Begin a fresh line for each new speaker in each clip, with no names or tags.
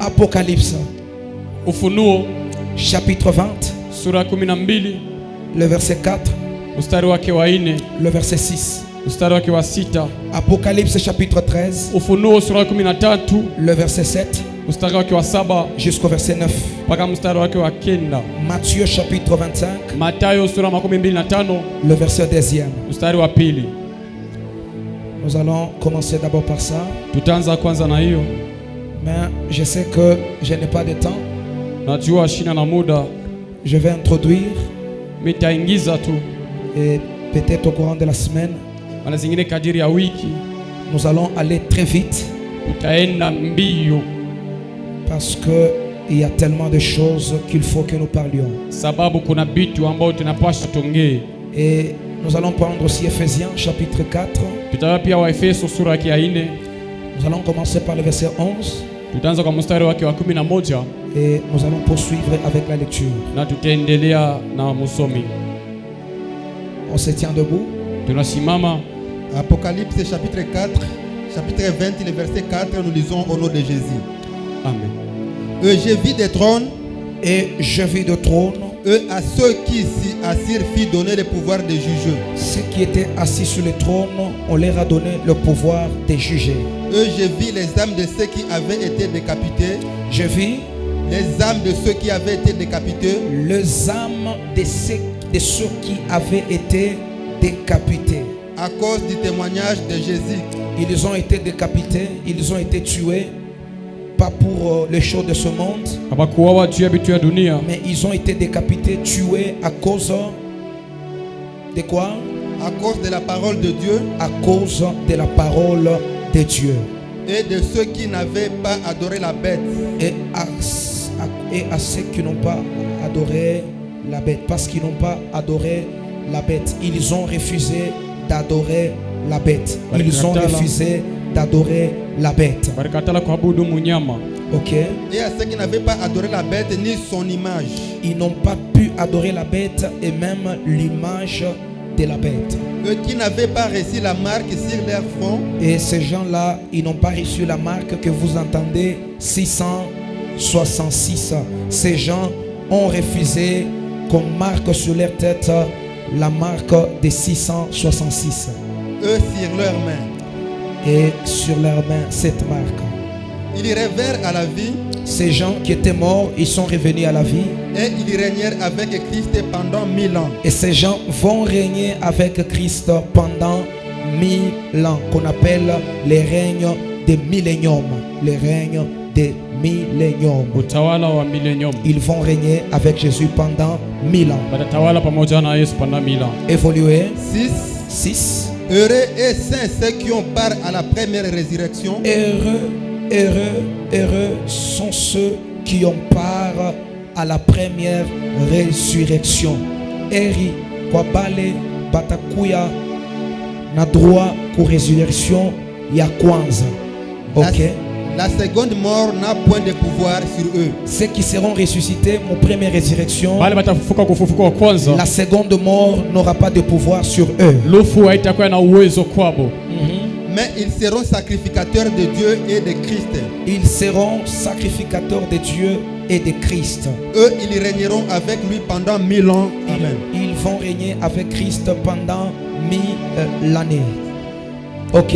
Apocalypse.
Ufunuo
Chapitre 20.
sura 12
Le verset 4.
mstari wake wa 4,
Le verset 6.
mstari wake wa 6.
Apocalypse chapitre 13.
Ufunuo sura 13
Le verset 7.
mstari wake wa 7
Jusqu'au verset 9.
mpaka mstari wake wa 9.
Matthieu chapitre 25.
Matayo sura 25
Le verset 2.
mstari wa 2.
Nous allons commencer d'abord par ça.
Tutaanza kwanza na hiyo.
Mais je sais que je n'ai pas de temps.
Najua shina na muda,
Je vais introduire.
mitaingiza tu.
Et peut-être au courant de la semaine,
Mara zingine kadiri ya wiki
nous allons aller très vite.
tutaenda mbio,
Parce qu'il y a tellement de choses qu'il faut que nous parlions.
sababu kuna vitu ambao tunapaswa tuongee.
Et nous allons prendre aussi Ephésiens chapitre 4.
Tutawa pia Waefeso sura yake ya 4.
Nous allons commencer par le verset 11.
Tutaanza kwa mstari wake wa 11
Et nous allons poursuivre avec la lecture.
na tutaendelea na musomi.
On se tient debout.
Tunasimama.
Apocalypse chapitre 4, chapitre 20, le verset 4, nous lisons au nom de Jésus.
Amen.
J'ai vu des trônes,
Et je vis de trône.
à ceux qui s'y assirent fit donner le pouvoir de juger.
Ceux qui étaient assis sur le trône, on leur a donné le pouvoir de juger.
J'ai vu les âmes de ceux qui avaient été décapités,
Je vis
les âmes de ceux qui avaient été décapités,
les âmes de ceux qui avaient été décapités.
à cause du témoignage de Jésus.
Ils ont été décapités, ils ont été tués, pas pour les choses de ce monde,
Habakuwawa juu ya vitu ya dunia,
mais ils ont été décapités, tués à cause de quoi?
À cause de la parole de Dieu
À cause de la parole de Dieu.
et de ceux qui n'avaient pas adoré la bête
Et à ceux qui n'ont pas adoré la bête, parce qu'ils n'ont pas adoré la bête, ils ont refusé d'adorer la bête. Ils ont refusé d'adorer la bête.
balikatala kuabudu munyama.
Ok?
et à ceux qui n'avaient pas adoré la bête ni son image.
Ils n'ont pas pu adorer la bête et même l'image de la bête.
Eux qui n'avaient pas reçu la marque sur leur front
Et ces gens-là, ils n'ont pas reçu la marque que vous entendez, 666. Ces gens ont refusé qu'on marque sur leur tête la marque de 666.
eux sur leurs mains.
Et sur leurs mains, cette marque.
Ils revinrent à la vie
Ces gens qui étaient morts, ils sont revenus à la vie.
et ils régnèrent avec Christ pendant 1000 ans.
Et ces gens vont régner avec Christ pendant 1000 ans, qu'on appelle les règnes de millénium. Les règnes de millénium.
Utawala wa millennium.
Ils vont régner avec Jésus pendant 1000 ans.
Batatawala pamoja na Yesu panda 1000 ans.
Évoluer.
6.
6.
Heureux et saints ceux qui ont part à la première résurrection.
Heureux sont ceux qui ont part à la première résurrection. Eri kwa bale batakuya na droit ku résurrection ya kwanza. Ok?
La seconde mort n'a point de pouvoir sur eux.
Ceux qui seront ressuscités, mon première résurrection,
Bale batafufuka kufufuka wa kwanza.
la seconde mort n'aura pas de pouvoir sur eux.
Lufu haitakuwa na uwezo kwabo.
Mais ils seront sacrificateurs de Dieu et de Christ.
Ils seront sacrificateurs de Dieu et de Christ.
Eux, ils régneront avec lui pendant 1000 ans. Amen.
Ils vont régner avec Christ pendant 1000 années. Ok,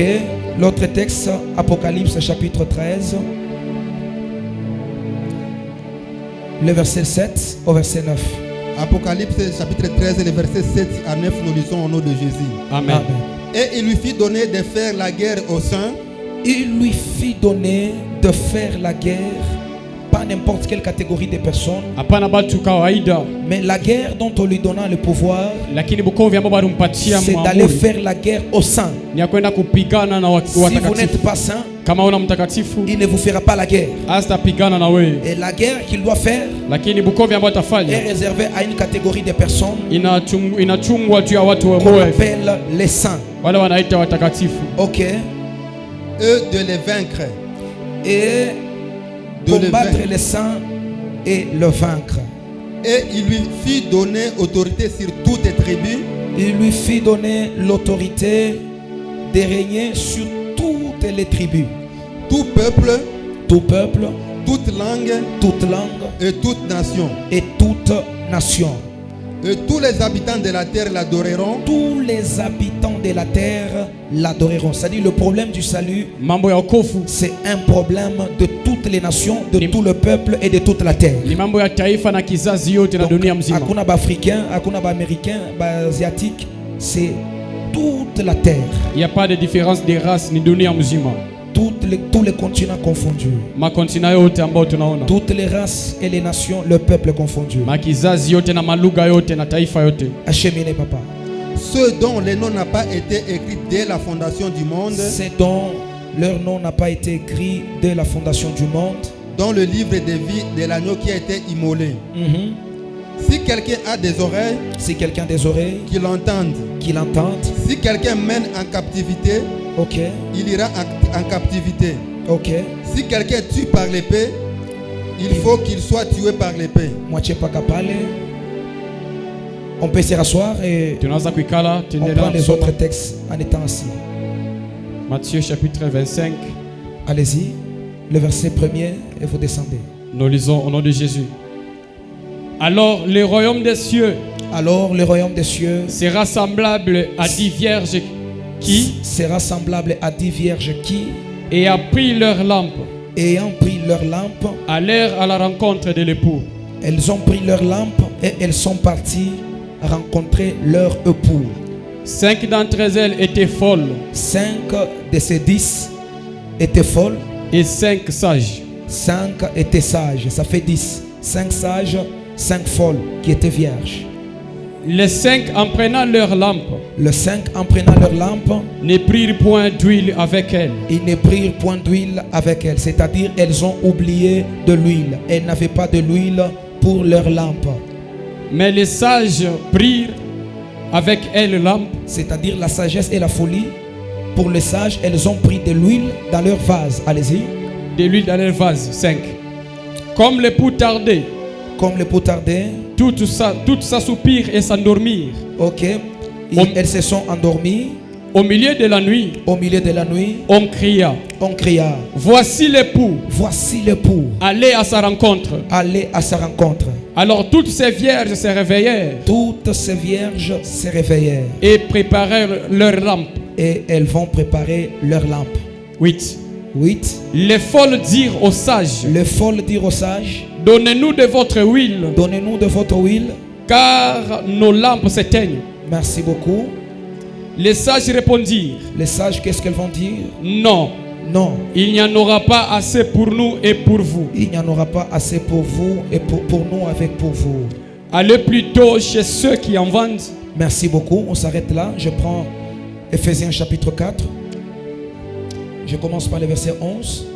l'autre texte, Apocalypse chapitre 13, le verset 7 au verset 9.
Apocalypse chapitre 13, les versets 7 à 9, nous lisons au nom de Jésus.
Amen.
Et il lui fit donner de faire la guerre aux saints.
Il lui fit donner de faire la guerre, pas n'importe quelle catégorie de personnes,
Hapana batu kawaida,
mais la guerre dont on lui donna le pouvoir,
lakini bukovi ambao balimpatia
c'est d'aller
muamuri
faire la guerre aux saints.
ni ya kwenda kupigana na
Si vous n'êtes
watakatifu.
pas saint,
Kama una mtakatifu
il ne vous fera pas la guerre.
asitapigana na wewe,
Et la guerre qu'il doit faire
lakini bukovi ambao
est
atafanya
réservée à une catégorie de personnes
inachungwa juu ya watu
qu'on
wewe,
appelle les saints.
wale wanaita watakatifu.
Ok?
Eux de les vaincre.
Et
De le
combattre
vaincre.
les saints et le vaincre.
Et il lui fit donner autorité sur toutes les tribus,
Il lui fit donner l'autorité de régner sur toutes les tribus,
tout peuple,
tout peuple,
toute langue et toute nation.
et toute nation.
Et tous les habitants de la terre l'adoreront.
Tous les habitants de la terre l'adoreront. C'est-à-dire le problème du salut,
Mambo ya wokovu
c'est un problème de toutes les nations, de tout le peuple et de toute la terre.
ni mambo ya taifa na kizazi yote na
Donc,
dunia mzima.
hakuna ba-africain, hakuna ba-américain, ba-asiatique, c'est toute la terre,
Il n'y a pas de différence de race ni dunia mzima.
tous les continents confondus,
Makontina yote ambao tunaona.
toutes les races et les nations, le peuple confondu.
Makizazi yote na malugha yote na taifa yote.
Acheminez, papa.
Ceux dont le nom n'a pas été écrit dès la fondation du monde,
C'est dont leur nom n'a pas été écrit dès la fondation du monde.
dans le livre de vie de l'agneau qui a été immolé.
Mhm.
Si quelqu'un a des oreilles,
Si quelqu'un a des oreilles,
qu'il entende.
qu'il entende.
Si quelqu'un mène en captivité,
Ok,
il ira en captivité.
ok.
Si quelqu'un tue par l'épée, il faut qu'il soit tué par l'épée.
Moitié pas capable. On peut se rasseoir et
Tunaweza kuikala
on
tuendelea
prend les
kusoma
autres textes en étant assis.
Matthieu chapitre 25.
Allez-y, le verset 1er et vous descendez.
Nous lisons au nom de Jésus. Alors le royaume des cieux
Alors le royaume des cieux
sera semblable à 10 vierges qui,
sera semblable à 10 vierges qui,
ayant pris leur lampe,
ayant pris leur lampe,
allèrent à la rencontre de l'époux.
elles ont pris leur lampe et elles sont parties rencontrer leur époux.
5 d'entre elles étaient folles
5 de ces 10 étaient folles,
et 5 sages.
5 étaient sages. Ça fait 10. 5 sages, 5 folles qui étaient vierges.
Les 5 en prenant leur lampe
Les 5 en prenant leur lampe,
ne prirent point d'huile avec elles.
ils ne prirent point d'huile avec elles. C'est-à-dire elles ont oublié de l'huile. Elles n'avaient pas de l'huile pour leur lampe.
Mais les sages prirent avec elles lampe.
C'est-à-dire la sagesse et la folie. Pour les sages, elles ont pris de l'huile dans leur vase. Allez-y.
De l'huile dans leur vase. 5. Comme l'époux tardait,
Comme le potardé.
toutes s'assoupirent et s'endormirent.
Ok. Elles se sont endormies.
Au milieu de la nuit,
Au milieu de la nuit,
on cria,
on cria.
voici l'époux,
Voici l'époux.
allez à sa rencontre.
Allez à sa rencontre.
Alors toutes ces vierges se réveillèrent
Toutes ces vierges se réveillèrent.
et préparèrent leurs lampes.
Et elles vont préparer leur lampe.
8.
8.
Les folles dirent aux sages,
Les folles dirent aux sages,
donnez-nous de votre huile,
donnez-nous de votre huile.
car nos lampes s'éteignent.
Merci beaucoup.
Les sages répondirent,
Les sages, qu'est-ce qu'elles vont dire?
non,
Non,
il n'y en aura pas assez pour nous et pour vous.
il n'y en aura pas assez pour vous et pour nous avec pour vous.
Allez plutôt chez ceux qui en vendent
Merci beaucoup. On s'arrête là. Je prends Ephésiens chapitre 4. Je commence par le verset 11.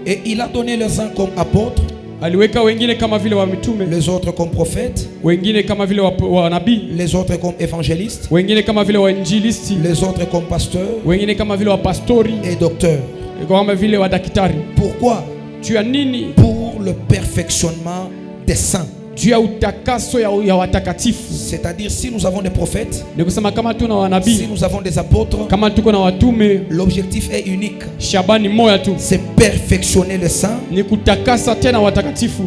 Et il a donné les uns comme apôtres,
aliweka wengine kama vile wa mitume,
les autres comme prophètes,
wengine kama vile wa nabii,
les autres comme évangélistes,
wengine kama vile wainjilisti,
les autres comme pasteurs
wengine kama vile wapastori,
et docteurs.
kama vile wadaktari.
Pourquoi?
Juu ya nini?
Pour le perfectionnement des saints.
Juu ya utakaso ya watakatifu.
C'est-à-dire, si nous avons des prophètes,
Ni kusema kama tuna
si
wanabii,
nous avons des apôtres,
kama tuko na watume,
l'objectif est unique.
shabani moya tu,
C'est perfectionner les saints
ni kutakasa tena watakatifu.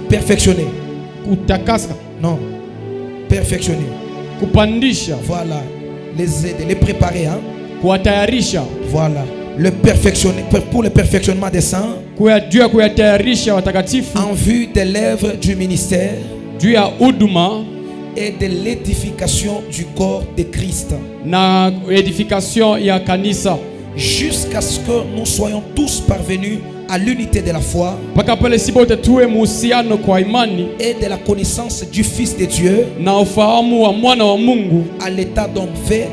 perfectionner.
Kutakasa,
Non. Perfectionner.
kupandisha,
Voilà. Les aider, les préparer. Hein?
kuwatayarisha,
Voilà. Le perfectionner, pour le perfectionnement des saints
juu ya kuyatayarisha watakatifu,
en vue de l'œuvre du ministère
juu ya huduma
et de l'édification du corps de Christ.
na edification ya kanisa,
Jusqu'à ce que nous soyons tous parvenus à l'unité de la foi
mpaka pale sibote tuwe muhusiano kwa imani
et de la connaissance du Fils de Dieu,
na ufahamu wa mwana wa Mungu,
à l'état d'homme fait,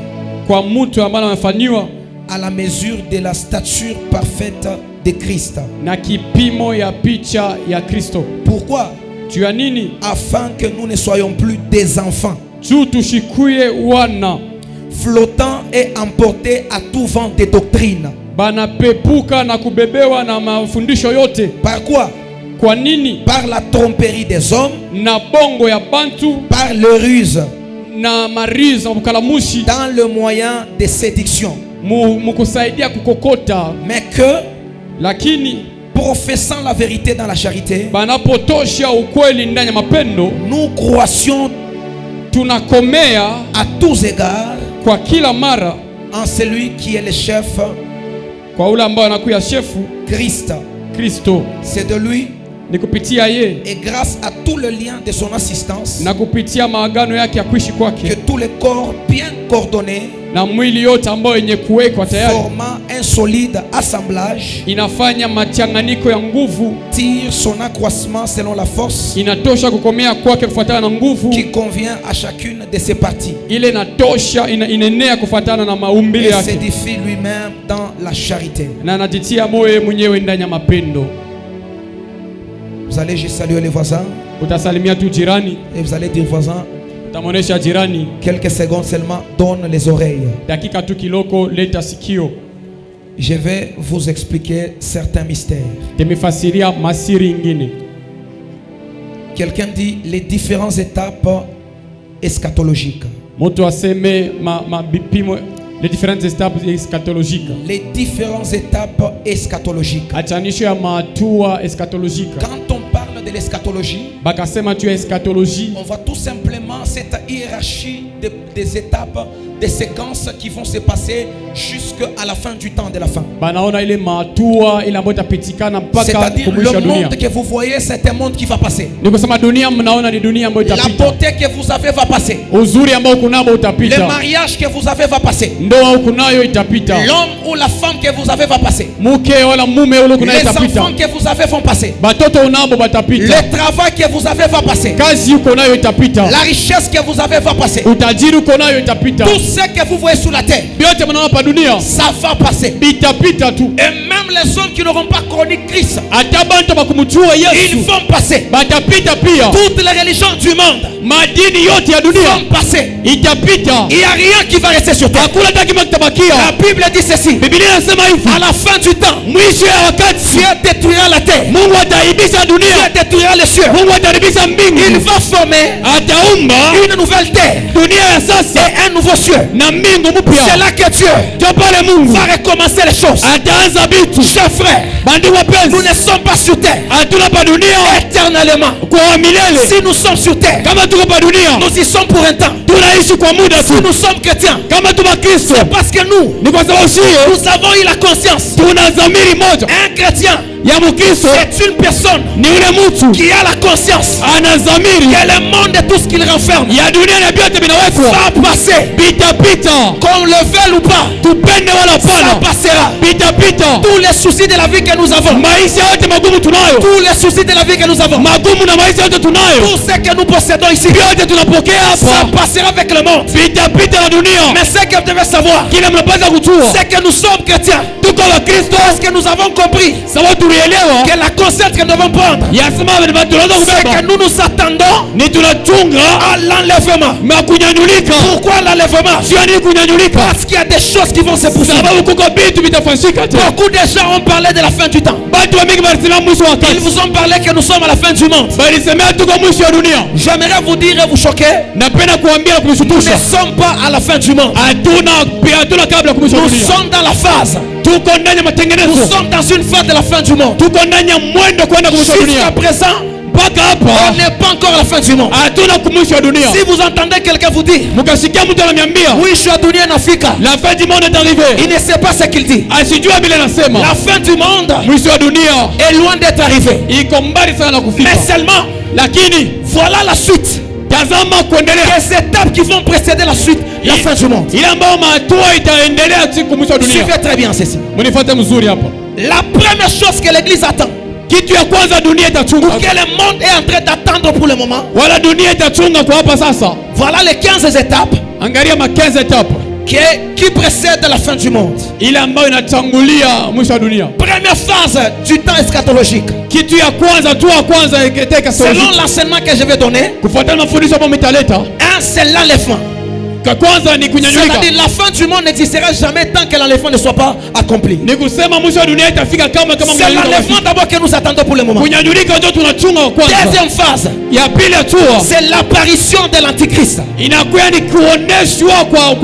kwa mtu ambaye amefanyiwa
à la mesure de la stature parfaite de Christ.
na kipimo ya picha ya Kristo.
Pourquoi?
Juu ya nini?
Afin que nous ne soyons plus des enfants,
Juu tushikuye wana
flottant et emportés à tout vent de doctrine.
banapepuka na kubebewa na mafundisho yote.
Par quoi?
Kwa nini?
Par la tromperie des hommes,
Na bongo ya bantu,
par le ruse,
na mariza mukalamushi,
dans le moyen de séduction.
mukusaidia kukokota.
Mais que
Lakini
pour professant la vérité dans la charité,
banapotosha ukweli ndani ya mapendo,
nous croissions
tunakomea
à tous égards
kwa kila mara
en celui qui est le chef,
kwa ule ambao anakuya shefu
Christ.
Kristo.
C'est de lui
Ni kupitia ye
et grâce à tout le lien de son assistance
na kupitia maagano yake ya kuishi
que
kwake
tous les corps bien coordonnés
na mwili yote ambao yenye kuwekwa tayari
formant un solide assemblage
inafanya machanganyiko ya nguvu,
tire son accroissement selon la force
inatosha kukomea kwake kufuatana na nguvu
qui convient à chacune de ses parties
ile inatosha inenea kufuatana na maumbile
et
yake,
s'édifie lui-même dans la charité.
na anajitia moyo mwenyewe ndani ya mapendo.
Vous allez juste saluer les voisins
Utasalimia tu jirani,
et vous allez dire voisin,
utamonesha jirani,
quelques secondes seulement, donne les oreilles.
dakika tu kiloko, leta sikio.
Je vais vous expliquer certains mystères.
Temefasiria masiri ingine.
Quelqu'un dit les différentes étapes eschatologiques.
Moto aseme bipimo les différentes étapes eschatologiques.
Les différentes étapes eschatologiques.
Achanisho ya matua eschatologique.
Quand on parle de l'eschatologie,
Bakasema tu eschatologie,
on voit tout simplement cette hiérarchie des étapes, des séquences qui vont se passer jusqu'à la fin du temps de la fin.
banaona ile matua ile ambayo itapitikana mpaka
C'est-à-dire
kumwisho
le
dunia.
monde que vous voyez, c'est un monde qui va passer.
Ni kusema dunia mnaona ni dunia ambayo
La
itapita.
beauté que vous avez va passer.
Uzuri ambao kunao
Le
utapita.
mariage que vous avez va passer.
Ndoa ukunayo itapita.
L'homme ou la femme que vous avez va passer.
Mke wala mume ule kunayo
Les
itapita.
enfants que vous avez vont passer.
Batoto unabo batapita.
Le travail que vous avez va passer.
Kazi uko nayo itapita.
La richesse que vous avez va passer.
Utajiri uko nayo itapita.
Tout ce que vous voyez sur la terre,
Byote mnaona pa dunia
ça va passer.
bitapita tu.
Et même les hommes qui n'auront pas connu Christ,
Hata bantu bakumjua
ils
Yesu
vont passer.
batapita pia.
Toutes les religions du monde
Madini yote ya dunia
vont passer.
itapita.
Il n'y a rien qui va rester sur terre.
Hakuna hata kima
La
kitabakia.
Bible dit ceci.
Biblia inasema hivi,
À la fin du temps,
mwisho ya wakati
Dieu détruira la terre.
Mungu ataibisha
Dieu
dunia.
détruira les cieux.
Mungu ataharibisha
Il
mbingu.
va former
Ataumba
une nouvelle terre
dunia ya sasa
et un nouveau cieux.
na mbingu
C'est
mpya.
là que Dieu
Ndio pale Mungu
va recommencer les choses.
ataanza vitu.
Chers frères,
Bandu
nous
wapenzi,
ne sommes pas sur terre
hatuna pa dunia
éternellement.
kwa milele.
Si nous sommes sur terre,
Kama tuko pa dunia
nous y sommes pour un temps.
tunaishi kwa muda
Si
tu.
nous sommes chrétiens,
Kama tuko Kristo
parce que nous,
ni kwa sababu sio
nous avons eu la conscience.
tuna dhamiri moja
Un chrétien,
ya Mkristo,
c'est une personne
ni ule mtu
qui a la conscience
ana dhamiri
que le monde et tout ce qu'il renferme
ya dunia na vyote vinawekwa
va passer.
vitapita.
Qu'on le veuille ou pas,
Tupende wala
ça
pana
passera.
vitapita.
Tous les soucis de la vie que nous avons,
Maisha yote magumu tunayo,
tous les soucis de la vie que nous avons,
magumu na maisha yote tunayo,
tout ce que nous possédons ici,
vyote tunapokea
ça
hapa
passera avec le monde.
vitapita na dunia.
Mais ce que vous devez savoir,
Kile mnapaswa kujua
c'est que nous sommes chrétiens.
tuko Wakristo,
Parce que nous avons compris
sababu tulielewa
que la conscience que nous devons prendre,
yasema tunaweza
c'est
kubeba
que nous nous attendons
ni tunachunga
à l'enlèvement.
na kunyanyulika.
Pourquoi l'enlèvement?
Sio nini kunyanyulika?
Parce qu'il y a des choses qui vont se poursuivre.
Sababu kuko vitu vitafanyika tena.
Beaucoup de gens ont parlé de la fin du temps.
Watu wengi wanasema mwisho wa
Ils
wakati,
vous ont parlé que nous sommes à la fin du monde.
walisemea tuko mwisho wa dunia.
J'aimerais vous dire et vous choquer,
Napenda kuambia
nous ne
kumshutusha,
sommes pas à la fin du monde.
hatuna kabla ya kumwisho wa
Nous
dunia.
sommes dans la phase.
Tuko ndani ya
Nous
matengenezo,
sommes dans une phase de la fin du monde.
tuko ndani ya mwendo kwenda kumwisho wa
Jusqu'à
dunia.
présent,
Mpaka
on
hapa
n'est pas encore à la fin du monde.
hatuna kumwisho wa dunia.
Si vous entendez quelqu'un vous dire,
Mkasikia mtu ananiambia
oui, je suis à dunia nafika,
la fin du monde est arrivée,
il ne sait pas ce qu'il dit.
asijua vile nasema
La fin du monde
mwisho wa dunia
est loin d'être arrivée.
iko mbali sana na kufika,
Mais seulement,
lakini
voilà la suite.
tazama kuendelea
Les étapes qui vont précéder la suite, la fin du monde.
ile ambayo mahatua itaendelea siku mwisho wa dunia.
Suivez très bien ceci.
Mnifuate mzuri hapa.
La première chose que l'église attend,
Kitu ya kwanza dunia itachunga,
que le monde est en train d'attendre pour le moment,
wala dunia itachunga kwa hapa sasa.
voilà les 15 étapes
Angalia ma 15 étapes
qui précèdent la fin du monde.
ile ambayo inatangulia mwisho wa dunia.
Première phase du temps eschatologique.
Kitu ya kwanza tu ya kwanza ikiteka
Selon l'enseignement que je vais donner,
kufuatana na mafundisho ambayo mitaleta,
c'est l'enlèvement.
kwa kwanza ni kunyanyulika.
C'est-à-dire la fin du monde n'existera jamais tant que l'enlèvement ne soit pas accompli.
Ni kusema mwisho wa dunia itafika kama
C'est
mnyanyuliko
l'enlèvement
hafiki.
d'abord que nous attendons pour le moment.
Kunyanyulika ndio tunachunga wa kwanza.
Deuxième phase,
Ya pili hatua
c'est l'apparition de l'antichrist.
inakuwa ni kuoneshwa kwa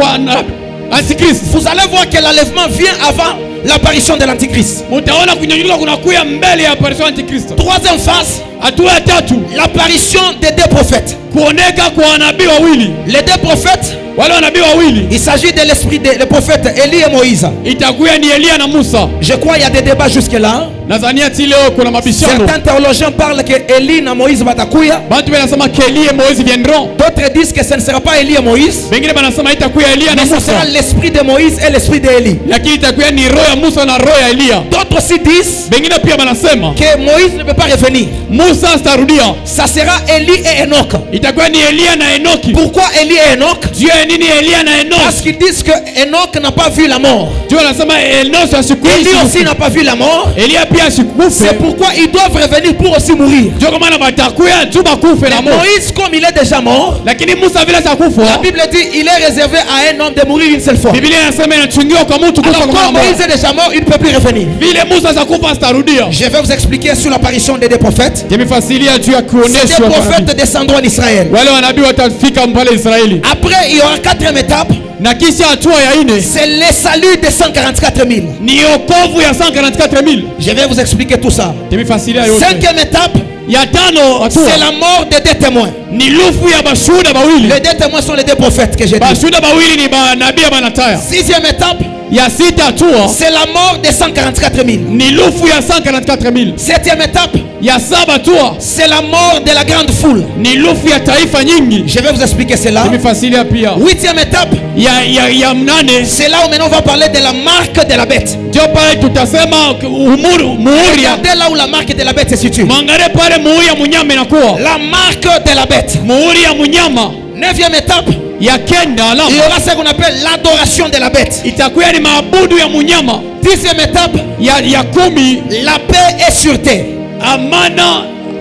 Antikristo.
Vous allez voir que l'enlèvement vient avant l'apparition de l'Antichrist.
mutaona kunyanyuka kunakuya mbele ya apparition ya Antikristo.
Troisième phase,
Hatua ya tatu,
l'apparition des deux prophètes.
kuoneka kwa wanabii wawili.
Les deux prophètes,
Wale wanabii wawili
il s'agit de l'esprit des prophètes Élie et Moïse.
itakuwa ni Elia na Musa.
Je crois qu'il y a des débats jusque-là.
Nadhania ti leo kuna mabishano.
Certains théologiens parlent que Élie et Moïse batakuya.
Watu wanasema que Elia et Moïse viendront.
D'autres disent que ce ne sera pas Élie et Moïse,
Wengine wanasema itakuwa Elia na
mais ce sera
Musa.
l'esprit de Moïse et l'esprit d'Élie.
Lakini itakuwa ni roho ya Musa na roho ya Elia.
D'autres aussi disent
Wengine pia wanasema
que Moïse ne peut pas revenir.
Musa starudia.
Ça sera Élie et Enoch.
Itakuwa ni Elia na Enoki.
Pourquoi Élie et Enoch?
Juu ya nini Elia na Enoki?
Parce qu'ils disent que Enoch n'a pas vu la mort.
Juu wanasema Enoki asikufa.
Élie aussi n'a pas vu la mort.
Elia pia asikufa.
C'est pourquoi ils doivent revenir pour aussi mourir.
Juu kama na batakuya tu bakufe na
Mais
moto.
Moïse, comme il est déjà mort,
Lakini Musa vile
la
sakufa.
Bible dit il est réservé à un homme de mourir une seule fois.
Biblia inasema inachungiwa kwa mtu kufa
Alors
kwa
comme
mara
Moïse
moja.
est déjà mort, il ne peut plus revenir.
Vile Musa sakufa starudia.
Je vais vous expliquer sur l'apparition des deux prophètes.
Nimefasiria juu ya
Ces
kuoneshwa
deux
kwa
prophètes
nabii.
descendront en Israël.
Wale wanabii watafika pale Israeli.
Après, il y aura quatrième étape.
Na kisha hatua ya ine
C'est le salut des 144 000.
ni okovu ya 144,000.
Je vais vous expliquer tout ça.
Nimefasiria yote.
Cinquième étape,
Ya tano hatua
c'est la mort des deux témoins.
ni lufu ya bashuhuda bawili.
Les deux témoins sont les deux prophètes que j'ai dit.
Bashuhuda bawili ni nabii ya Banataya.
Sixième étape,
Ya sita hatua
c'est la mort des 144 000.
ni lufu ya 144,000.
Septième étape,
Ya saba hatua
c'est la mort de la grande foule.
ni lufu ya taifa nyingi.
Je vais vous expliquer cela.
Nimefasiria pia.
Huitième étape,
Ya mnane
c'est là où maintenant on va parler de la marque de la bête.
ndio pale tutasema muhuri ya
Regardez là où la marque de la bête se situe.
mwangalie pale muhuri ya munyama inakuwa.
La marque de la bête.
Muhuri ya munyama
Neuvième étape,
ya kenda
il y
alama
aura ce qu'on appelle l'adoration de la bête.
itakuwa ni maabudu ya munyama.
Dixième étape,
Ya kumi
la paix est sur terre.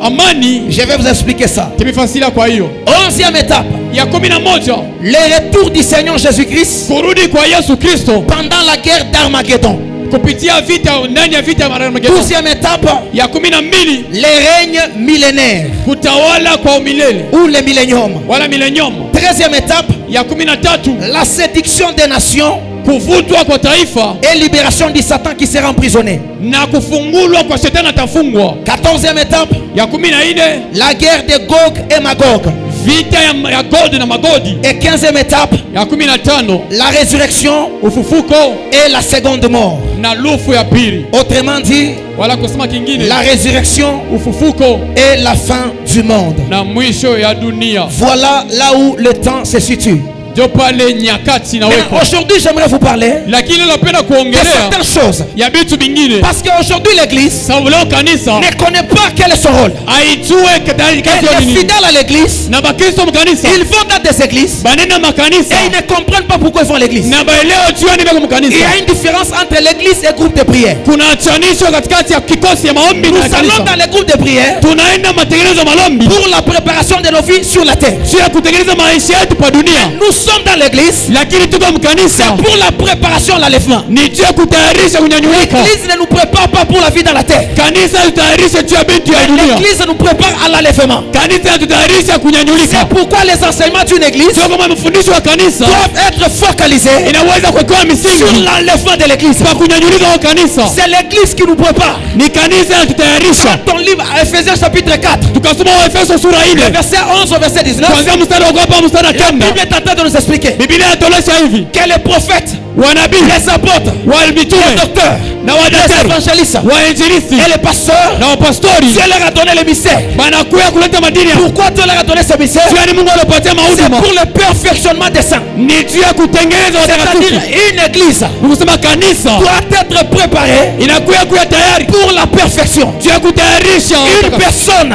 amani.
Je vais vous expliquer ça.
Tumefasiria kwa hiyo.
Onzième étape,
Ya 11
le retour du Seigneur Jésus-Christ
kurudi kwa Yesu Kristo
pendant la guerre d'Armageddon.
kupitia vita ndani ya vita ya Armageddon.
Douzième étape,
Ya 12
le règne millénaire
kutawala kwa umilele
ou le millénium.
wala milenium.
Treizième étape,
Ya 13
la séduction des nations
kuvutwa kwa taifa
et libération du Satan qui sera emprisonné.
na kufungulwa kwa shetani atafungwa.
Quatorzième étape,
14
la guerre de Gog et Magog.
vita ya Godi na Magodi.
Et quinzième étape,
Ya 15
la résurrection
ufufuko
et la seconde mort.
na lufu ya pili,
Autrement dit,
wala kusema kingine
la résurrection
ufufuko
et la fin du monde.
na mwisho ya dunia.
Voilà là où le temps se situe.
Ndio pale nyakati
Mais
nawekwa.
aujourd'hui, j'aimerais vous parler
Lakini napenda
de
kuongelea
certaines choses.
ya vitu vingine.
Parce qu'aujourd'hui, l'Église
Sababu leo kanisa
ne connaît pas quel est son rôle.
haijue
Et
kazi ya
les
nini.
fidèles à l'Église,
Na bakristo mkanisa
ils vont dans des églises
banena makanisa
et ils ne comprennent pas pourquoi ils vont à l'église.
na baelewa jua nini bako
Il y
mkanisa.
a une différence entre l'église et le groupe de prière.
Kuna chanisho katikati ya kikosi ya maombi
Nous
na
allons
kanisa.
dans les groupes de prière
Tunaenda matengenezo malombi
pour la préparation de nos vies sur la terre.
sio ya kutengeneza maisha yetu pa dunia,
Nous sommes dans l'église
lakini tuko mkanisa
pour la préparation à l'enlèvement.
ni juu ya kutayarisha kunyanyulika.
L'église ne nous prépare pas pour la vie dans la terre.
Kanisa tutayarisha juu ya binti ya dunia.
L'église nous prépare à l'enlèvement.
Kanisa tutayarisha kunyanyulika.
C'est pourquoi les enseignements d'une église
Sio kama mafundisho ya kanisa
doivent être focalisés
inaweza kuwekewa
sur
misingi
l'enlèvement de l'église.
kwa kunyanyulika kwa kanisa.
C'est l'église qui nous prépare.
Ni kanisa inatutayarisha.
Quand on lit Ephésiens chapitre 4,
Tukasoma Waefeso sura
le
4
verset 11 au verset 19,
kuanzia mstari wa kwanza mstari wa
la
kenda,
Bible est en train de nous expliquer
Biblia inatuonyesha hivi
que les prophètes,
wanabii,
les apôtres,
wa
les
mitume
docteurs,
na
les
wadaktari,
évangélistes
wainjilisti
et les pasteurs,
na wapastori
Dieu leur a donné le mystère.
banakuya kuleta madini.
Pourquoi Dieu leur a donné ce mystère?
Yaani Mungu alipatia
C'est
mahuduma
pour le perfectionnement des saints.
ni juu ya kutengeneza
C'est-à-dire
watakatifu.
une église
Ni kusema kanisa
doit être préparée
inakuya kuya tayari
pour la perfection.
juu ya kutayarisha
Une personne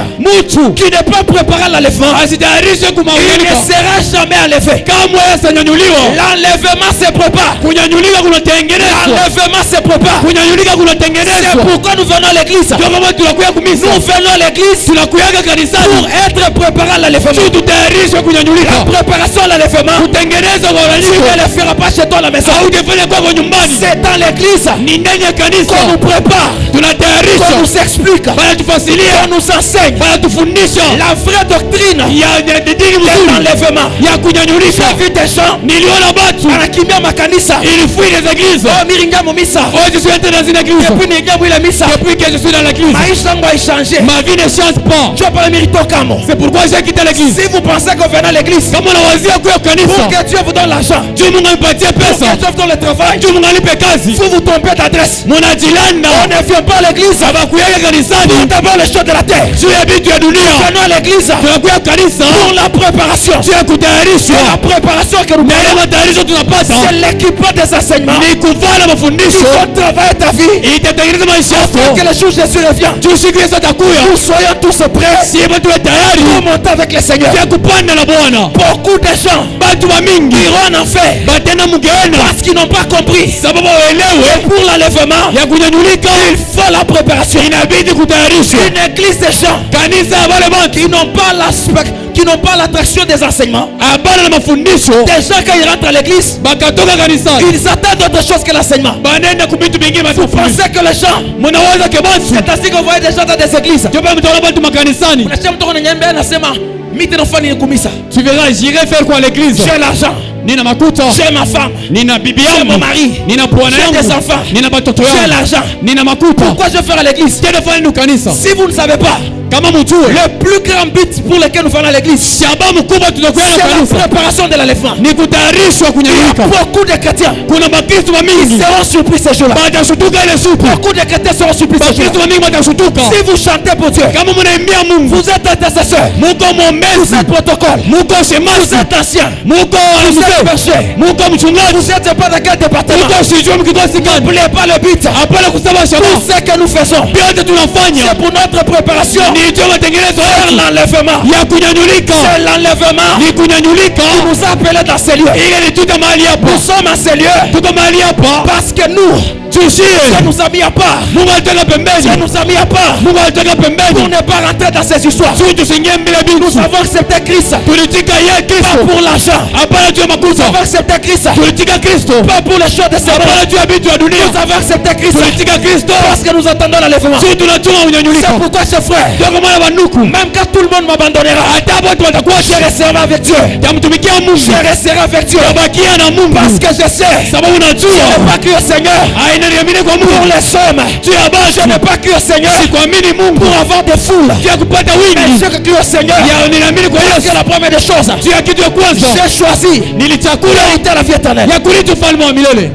qui n'est pas préparée à l'enlèvement,
asitayarishe
il ne
kumaulika
sera jamais enlevé.
kamwe asanyanyuliwa.
L'enlèvement se prépare.
Kunyanyulika kunatengenezwa,
L'enlèvement se prépare.
kunyanyulika
C'est
kunatengenezwa.
pourquoi nous venons à l'église.
Ndio kama tunakuya
Nous
kumisa,
venons à l'église
tunakuyaga
pour
kanisani
être préparés à l'enlèvement.
juu tutayarishwe
La
kunyanyulika.
préparation à l'enlèvement,
Kutengenezwa kwa
tu
unanyiko
ne le feras pas chez toi à la maison.
haujafanya kwako nyumbani,
C'est dans l'église
ni ndani ya
qu'on
kanisa
nous prépare, qu'on
tunatayarisha,
nous explique,
banatufasilia,
qu'on nous enseigne.
banatufundisha
La vraie doctrine
ya dini
de
mzuri
l'enlèvement.
ya kunyanyulika.
J'ai vu des gens
Niliona watu
wanakimbia makanisa misa.
Il fuit les églises.
Oh miringamo misa.
Oh, je suis entré dans une église.
Depuis ningamo ile misa.
Depuis que je suis dans l'église,
Maisha yangu haichange.
ma vie ne change pas.
Je parle mérito kamo.
C'est pourquoi j'ai quitté l'église.
Si vous pensez qu'on vient à l'église
Kama unawazia kuwa
pour
kanisa,
que Dieu vous donne l'argent,
Dieu Mungu anipatie
pour que
pesa,
Dieu vous donne le travail,
Dieu Mungu anipe kazi,
vous vous trompez d'adresse. On
munajilanda.
ne vient pas à l'église
Hawakuyaga kanisani
pour d'abord les choses de la terre.
juu ya vitu ya dunia.
Venons à l'église
Tunakuya kanisa
pour la préparation.
juu ya
C'est
kutayarishwa.
la préparation que nous
Na ile
payons.
matayarisho tunapata
C'est l'équipement des enseignements.
ni kuvaa
Il
mafundisho
faut travailler ta vie
itatengeneza maisha
pour
yako.
que le jour où Jésus revient,
Juu siku Yesu atakuya,
nous soyons tous prêts
si tuwe tayari
pour monter avec le Seigneur.
ya kupanda na Bwana.
Beaucoup de gens
Batu wa mingi
iront en enfer
batenda mugenda
parce qu'ils n'ont pas compris.
sababu waelewe
Pour l'enlèvement,
ya kunyanyulika
il faut la préparation.
inabidi kutayarishwa.
Une église de gens
Kanisa ya wale watu
qui n'ont pas l'aspect, qui n'ont pas l'attraction des enseignements.
abana na mafundisho
Des gens quand ils rentrent à l'église,
bakatoka kanisani
ils attendent autre chose que l'enseignement.
banaenda kubitu vingine
Vous
mafundisho.
pensez que les gens,
Mnaweza kebatu
c'est ainsi que vous voyez des gens dans des églises.
ndio pale mtaona watu makanisani.
Unasikia mtu ananiambia anasema mimi nafanya ni kumisa.
Tu verras, j'irai faire quoi à l'église?
J'ai l'argent,
Nina makuta,
j'ai ma femme,
nina bibi
j'ai
yangu,
mon mari,
nina bwana
j'ai des
yangu,
enfants,
nina batoto
j'ai
yangu,
l'argent.
nina makuta.
Pourquoi je vais faire à l'église?
Tena fanya ni kanisa.
Si vous ne savez pas,
Kama mjue
le plus grand but pour lequel nous venons à l'église,
sababu kubwa tunakwenda
c'est la
kanisa
préparation de l'enlèvement.
ni kutayarishwa
Il y a
kunyanyuka.
beaucoup de chrétiens
Kuna bakristo wa
qui
mingi
seront surpris ces jours-là.
batashutuka ile siku.
Beaucoup de chrétiens seront surpris ces
Bakristo
jours-là.
wa mingi batashutuka.
Si vous chantez pour Dieu,
Kama mnaimbia Mungu,
vous êtes intercesseur,
muko
vous
mwombezi,
êtes protocole,
muko
vous
shemasi,
êtes ancien,
muko
vous êtes
mzee,
berger,
muko mchungaji,
vous êtes pas dans quel département.
muko sijui mkikosi gani.
N'oubliez pas le but.
Hapana kusema
Tout
shabaha.
ce que nous faisons,
Vyote tunafanya
c'est pour notre préparation.
ni ndio matengenezo
C'est
yetu
l'enlèvement.
ya kunyanyulika,
C'est l'enlèvement
ni kunyanyulika.
qui nous a appelés dans ces lieux.
Ile ni tuta mahali hapa,
Nous sommes à ces lieux
tuko mahali hapa
parce que nous,
tuishie.
Dieu nous a mis à part.
Mungu alitaka
Dieu
pembeni,
nous a mis à part
Mungu alitaka
pour
pembeni
ne pas rentrer dans ces histoires.
tu tusingie mbele
Nous
bingu.
avons accepté Christ,
Tulitika yeye
pas
Kristo,
pour l'argent.
hapana juu ya
Nous
makuta.
avons accepté Christ,
Tulitika Kristo,
pas pour les choses de ce monde.
hapana juu ya vitu ya dunia.
Nous avons accepté Christ
Tulitika Kristo,
parce que nous attendons l'enlèvement.
si tunachunga unyanyulika.
C'est pourquoi, chers frères,
Ndio kwa maana wanuku,
même quand tout le monde m'abandonnera,
hata watu watakuwa
je resterai avec Dieu.
tamtumikia Mungu,
Je resterai avec Dieu
tabakia na Mungu
parce que je sais.
sababu
Je
unajua
n'ai pas cru au Seigneur
hainaniamini kwa
pour
Mungu
les sommes.
juu ya
Je n'ai
basi,
pas cru au Seigneur
sikuamini Mungu
pour avoir des foules.
juu ya kupata
Mais
wingi,
je cru au Seigneur
ya ninaamini kwa
parce
Yesu
que la première des choses,
juu ya kitu ya kwanza
j'ai choisi
nilichakula
d'hériter la vie éternelle.
ya kurithi ufalme wa milele.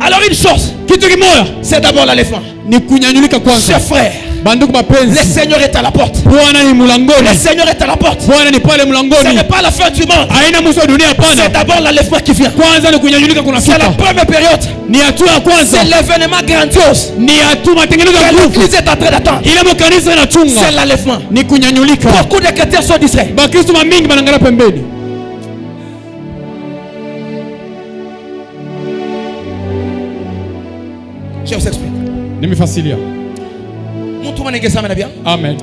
Alors une chose,
Kitu kimoja
c'est d'abord l'enlèvement.
ni kunyanyulika kwanza.
Chers frères,
Bandugu
le
mapenzi,
Seigneur est à la porte.
Bwana ni
Le
mlangoni,
Seigneur est à la porte.
Bwana ni pale
Ce
mlangoni.
n'est pas la fin du monde.
Haina mwisho wa dunia,
C'est
hapana.
d'abord l'enlèvement qui vient.
Kwanza ni kunyanyulika
C'est la
kunafika,
première période.
ni hatua ya kwanza,
C'est l'événement grandiose
ni hatua matengenezo ya
que
nguvu.
l'Église est en train d'attendre.
Ile makanisa
C'est
inachunga
l'enlèvement.
ni kunyanyulika.
Beaucoup de chrétiens sont distraits.
Bakristo mamingi banangala pembeni.
Je vous explique.
Nimefasilia.
Mtu mwanengeza amena bien.
Amen.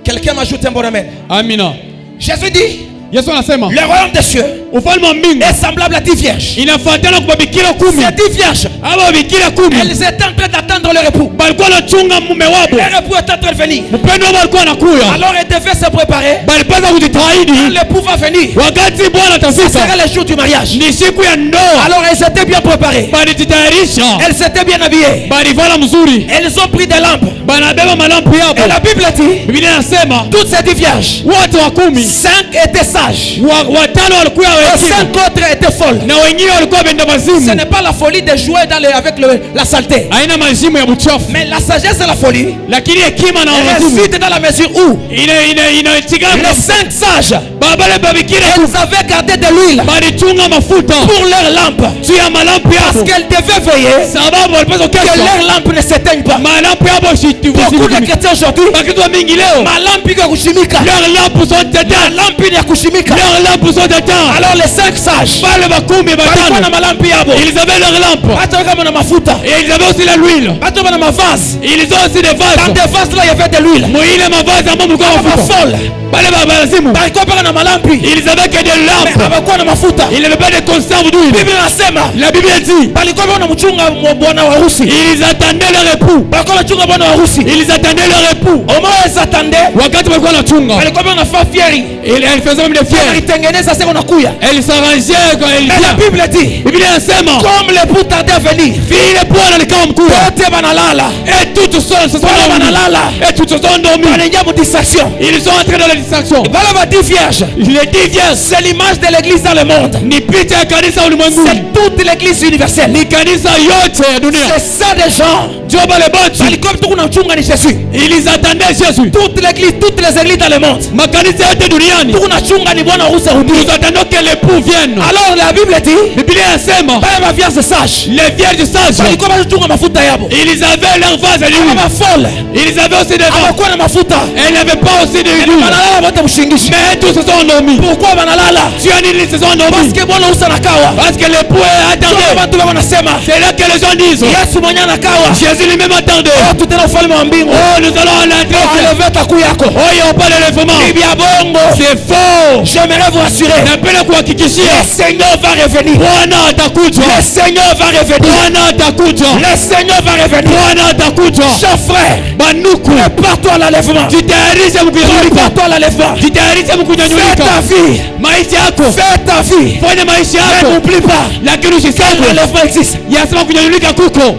Quelqu'un m'ajoute un bon amen.
Amina.
Jésus dit,
Yesu anasema
le royaume des cieux
ufalme wa mbingu
est semblable à 10 vierges.
inafuatana kwa bikira 10.
Ces 10 vierges,
Aba bikira 10
elles étaient en train d'attendre leur époux.
balikuwa wanachunga mume wabo,
Leur époux est en train de venir.
mpendo wao alikuwa anakuya,
Alors elles devaient se préparer.
balipaswa
Quand
kujitahidi
l'époux va venir,
wakati Bwana
ce
atafika.
serait le jour du mariage.
Ni siku ya ndoa,
Alors elles étaient bien préparées.
balijitayarisha,
Elles étaient bien habillées.
balivala mzuri,
Elles ont pris des lampes.
banabeba malampu
Et
yabo.
la Bible dit,
Biblia inasema
toutes ces 10 vierges,
wote wa 10,
5 étaient sages.
watano walikuwa
Et
wazima
5 autres étaient folles.
na wengine walikuwa benda
Ce
mazimu.
n'est pas la folie de jouer avec la saleté.
Haina mazimu ya buchafu,
Mais la sagesse et la folie
lakini hekima na mazimu
résident dans la mesure où
inatigana.
les 5 sages,
Babale babikira
elles avaient gardé de l'huile
balichunga mafuta
pour leurs lampes.
juu ya malampu
Parce
yabo,
qu'elles devaient veiller
sababu walipaswa
que
kesha
leurs lampes ne s'éteignent pas.
malampu yabo
Beaucoup de chrétiens aujourd'hui,
Bakristo wa mingi leo
malampi ya kushimika,
leurs lampes sont éteintes,
malampi ya kushimika.
leurs lampes sont éteintes.
Alors les 5 sages
Wale bakumi
walikuwa na
batano
malampi yabo,
ils avaient leurs lampes
hata kama na mafuta,
et ils avaient aussi de l'huile.
hata kama na mavazi.
Ils ont aussi des
Dans
vases.
des vases là, il y avait de l'huile.
Muile mavazi ambao mlikuwa
Kama
mafuta.
folle,
Bale babalazimu
balikuwa paka na malampi,
ils avaient que des
mais
lampes.
hawakuwa na mafuta.
Ils n'avaient pas de conserve d'huile.
Biblia inasema
La Bible dit
balikuwa wanamchunga bwana wa harusi,
ils attendaient leur époux.
balikuwa wanachunga bwana wa harusi.
Ils attendaient leur époux.
Au moment ils attendaient,
Wakati walikuwa wanachunga,
balikuwa wanafaa fieri,
ils faisaient même des fiers.
alitengeneza sasa unakuya.
Elle s'arrangeait quand elle
Mais la
vient.
Bible dit,
Biblia inasema
comme l'époux tardait à venir,
vile Bwana alikuwa mkuu
wote banalala,
et toutes se sont
Bwana
endormies.
banalala,
Et toutes se sont endormies.
banaingia mu distraction.
Ils sont entrés dans la distraction.
Bala ba 10 vierges.
Les 10 vierges
C'est l'image de l'église dans le monde.
ni picha ya kanisa ulimwenguni.
C'est toute l'église universelle.
Ni kanisa yote ya dunia.
C'est ça des gens.
Ndio wale boti.
Walikuwa tuko na chunga ni Jésus.
Ils attendaient Jésus.
Toute l'église, toutes les églises dans le monde.
Makanisa yote duniani.
Tuko na chunga ni Bwana harusi arudi.
Nous attendons que l'époux vienne.
Alors la Bible dit,
Biblia inasema
baya ba vierges sages.
les vierges sages,
Walikuwa bachunga mafuta yabo.
ils avaient leur vase à
Aba
l'huile.
ba folle.
Ils avaient aussi des vases.
Abakuwa na mafuta.
Elles n'avaient pas aussi de l'huile.
Banalala bote mshingishi.
Mais tous se sont endormis.
Pourquoi banalala?
Tu as dit ils se sont
Parce
endormis.
que Bwana harusi anakawa.
Parce que l'époux est attendé.
Watu wao wanasema,
C'est là que les gens disent
Yesu mwenye anakawa.
Jésus lui-même attendait.
Oh, tutena ufalme wa mbingu.
Oh, nous allons en entrer.
Enlevez taku yako.
Oh, il n'y a pas de lèvement.
Bibi ya bongo.
C'est faux.
J'aimerais vous rassurer.
Napenda kuhakikishia
Le Seigneur va revenir.
Bwana atakuja.
Le Seigneur va revenir.
Bwana atakuja.
Le Seigneur va revenir.
Bwana atakuja.
Cher frère,
Banuku,
prépare-toi à l'enlèvement.
jitayarishe mkunyanyulika.
Prépare-toi à l'enlèvement.
Jitayarishe
Fais
mkunyanyulika.
ta vie.
Maisha yako.
Fais ta vie.
Fanya maisha
Mais
yako.
n'oublie pas,
Lakini usisahau
l'enlèvement existe.
yasema kunyanyulika kuko.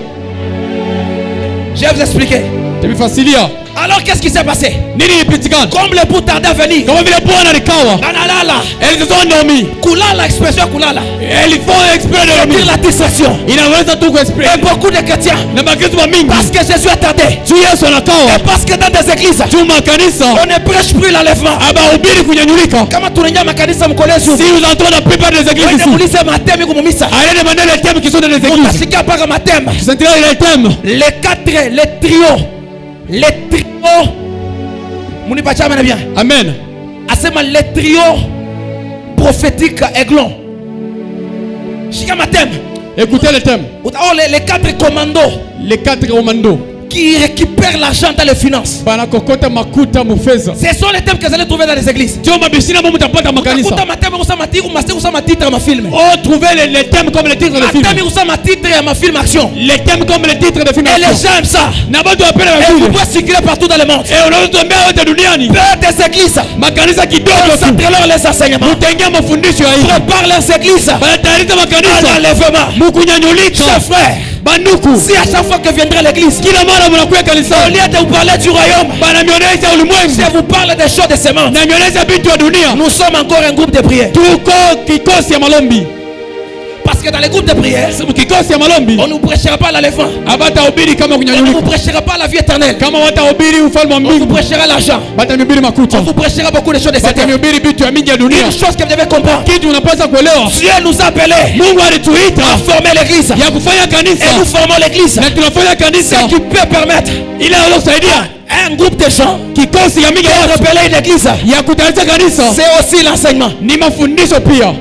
Je vais vous expliquer.
Tumefasilia.
Alors qu'est-ce qui s'est passé?
Nini ilipitikana?
Comme le bout tardait à venir.
Kama vile Bwana alikawa.
Banalala.
Elles se sont endormies.
Kulala, expression kulala.
Elles font exprès de
Dire
dormir.
la distraction.
Inaweza tu kuexpress.
Et beaucoup de chrétiens,
Na bakristo wa mingi.
parce que Jésus attendait.
Tu Yesu anakawa.
Et parce que dans des églises,
Tuma kanisa.
on ne prêche plus l'enlèvement.
Abahubiri kunyanyulika.
Kama tunaingia makanisa mkolezo,
Si vous entrez dans la plupart des églises
wende
ici,
mulise matemi kumumisa.
allez demander les thèmes qui sont dans les églises.
Utasikia paka matema.
Tu sentiras les thèmes.
Les quatre, les trios. Les trios. Munipacha mena bien.
Amen.
Asema les trios prophétiques aiglons. Shika matema.
Écoutez les thèmes.
Oh, les quatre commandos
Les 4 commandos.
qui récupèrent l'argent dans les finances.
Banakokota makuta mufeza.
Ce sont les thèmes que vous allez trouver dans les églises.
Ndio mabishina mambo mtapata makanisa.
Utakuta matema kusema titre, master kusema titre ya mafilme.
Oh, trouvez les thèmes comme les titres de films.
Matema kusema titre ya mafilme action.
Les thèmes comme les titres de films.
Et les gens aiment ça.
Na bado wapenda
Et vous
vile.
pouvez circuler partout dans le monde.
Eh, unaweza tembea wote duniani.
Peu des églises.
Makanisa kidogo tu.
Concentrez-leur les enseignements.
Mutengea mafundisho ya hivi.
Prépare leurs églises
Banatayarisha
à
makanisa.
l'enlèvement.
Mukunyanyulika.
Chers frères,
Banuku.
si à chaque fois que viendra l'église,
Kila mara mnakuja
au
kanisani.
lieu de vous parler du royaume,
Bananionyesha ulimwengu.
je vous parle des choses de semences.
Nanionyesha vitu ya dunia.
Nous sommes encore un groupe de prière.
Tuko kikosi ya malombi.
Parce que dans les groupes de prière,
Kikosi ya malombi.
on ne nous prêchera pas l'enlèvement.
Abatahubiri kama
On ne
kunyanyulika.
vous prêchera pas la vie éternelle.
Kama watahubiri ufalme wa
On vous
mbingu.
prêchera l'argent.
Batanihubiri makuta.
On vous prêchera beaucoup de choses de cette terre.
Batanihubiri vitu ya mingi ya dunia.
Une chose que vous devez comprendre.
Kitu unapaswa kuelewa.
Dieu nous a appelés
Mungu
à
alituita
former l'église.
ya kufanya
Et nous
kanisa.
formons l'église.
Na tunafanya kanisa.
Ce qui peut permettre
Ile kusaidia
un groupe de gens
kikosi ya mingi ya
de
watu
repeler une église.
ya kutayarisha kanisa.
C'est aussi l'enseignement.
Ni mafundisho pia.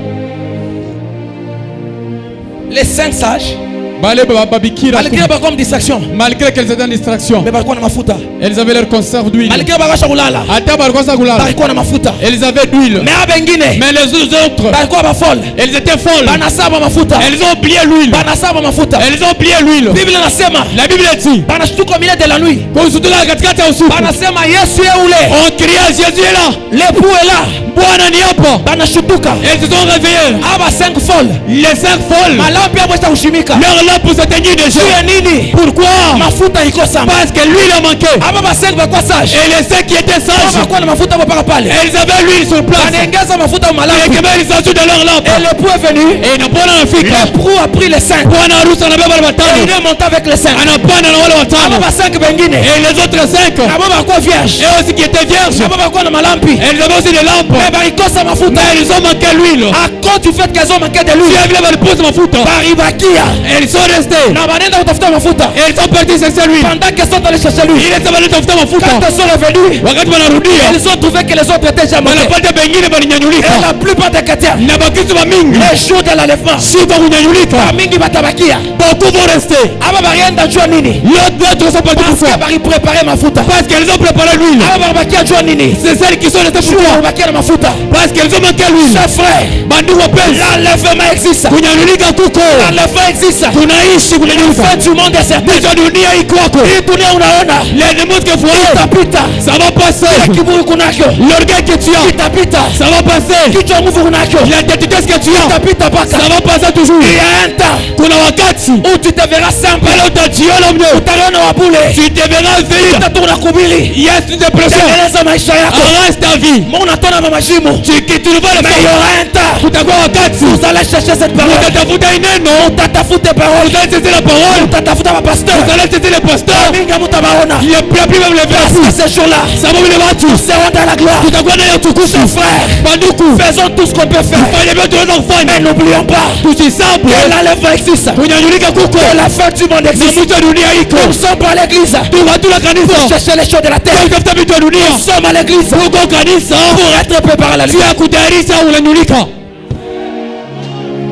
Les 5 sages,
Bale babikira
malgré comme distraction,
malgré qu'elles étaient en distraction,
mais balikuwa na mafuta.
elles avaient leur conserve d'huile.
Malgré bakasha kulala,
Hata balikosa kulala.
balikuwa na mafuta.
Elles avaient d'huile.
Mais abengine,
Mais les autres,
balikuwa bafolle.
elles étaient folles.
Banasaba mafuta.
Elles ont oublié l'huile.
Banasaba mafuta.
Elles ont oublié l'huile.
Bible inasema,
La Bible dit,
banashtuka au milieu de la nuit.
kusutula katikati ya usiku,
Banasema Yesu ye ule.
on criait Jésus est là.
L'époux est là.
Bwana ni hapa.
Banashtuka.
Elles se sont réveillées.
Aba 5 folles.
Les 5 folles,
Malampi hapo kushimika.
leur lampe s'éteignit déjà.
Juu nini?
Pourquoi?
Mafuta iko sama.
Parce que l'huile a manqué.
Aba ba 5 bakwa sage.
Et les 5 qui étaient sages,
Bakwa na mafuta hapo paka pale.
elles avaient l'huile sur place.
Anaongeza mafuta
Et
malampi.
que ils sont dans leur lampe.
Et l'époux est venu.
Et na Bwana anafika.
L'époux a pris les 5.
Bwana harusi anabeba wale
Et
watano.
il est monté avec les 5.
Anapanda na wale
Aba
watano.
ba 5 bengine.
Et les autres 5,
Aba bakwa vierge.
et aussi qui étaient vierges,
Aba bakwa na malampi.
elles avaient aussi des lampes.
Mais barikosa mafuta.
Mais ils ont manqué l'huile.
À cause du fait qu'elles ont manqué de
Tu
l'huile.
as vu la pose mafuta.
Baribakia.
Elles sont restées.
Na banenda kutafuta mafuta.
Elles sont parties chercher l'huile.
Pendant qu'elles sont allées chercher l'huile.
Ile sema litafuta
Quand
mafuta.
elles sont revenues,
Wakati wanarudia,
elles ont trouvé que les autres étaient déjà montés.
wanapata pengine
Et
balinyanyulika.
la plupart des chrétiens,
Na bakristo ba mingi
les jours de l'enlèvement,
si kwa kunyanyulika,
mingi batabakia.
beaucoup vont rester.
Aba barienda jua nini?
L'autre sont partis
Parce
pour
que
ça.
bari préparer mafuta.
Parce qu'elles ont préparé l'huile.
Aba baribakia jua nini?
C'est celles qui sont restées pour
Jua
toi.
baribakia na mafuta.
parce qu'ils ont manqué lui.
Ses frères, l'enlèvement existe. L'enlèvement existe. La fin du monde est certaine.
Les démons que vous avez, ça va passer. L'orgueil que tu as, ça va passer. L'identité que tu as, ça va passer toujours.
Il y a un temps
où
tu te verras simple. Tu
tu te verras vite. Il y a une dépression. Arrête ta vie. Tu quittes le vol.
Mais il y aura un temps. Vous allez chercher cette parole. Vous allez
saisir la parole. Vous allez saisir le pasteur. Il n'y a plus même le verset.
Ces jours-là,
ça va vous lever tous.
nous serons dans la gloire. Chers frères, faisons tout ce qu'on peut faire. Mais n'oublions pas que l'enlèvement existe. Que la fin du monde existe. Nous sommes pas à l'église pour chercher les choses de la terre. Nous sommes à l'église pour être préparés à la lutte.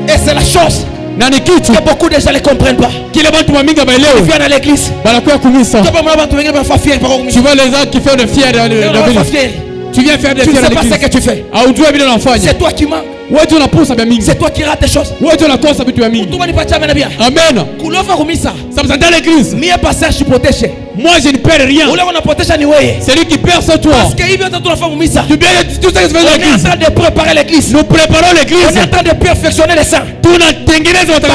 Et c'est la chose que beaucoup de gens ne comprennent pas. Ils viennent à l'église.
Tu vois les gens qui font de fiers de tu viens faire des fiers à l'église.
Tu ne sais pas ce que tu fais. C'est toi qui manques. C'est toi qui rates des choses.
Amen. Ça me sentait à l'église. Moi je ne perds rien. C'est lui qui perd sur toi.
Parce qu'il vient de tout ça.
Tu viens de tout ça que tu fais
on est en train de préparer l'église.
Nous préparons l'église.
On est en train de perfectionner les saints.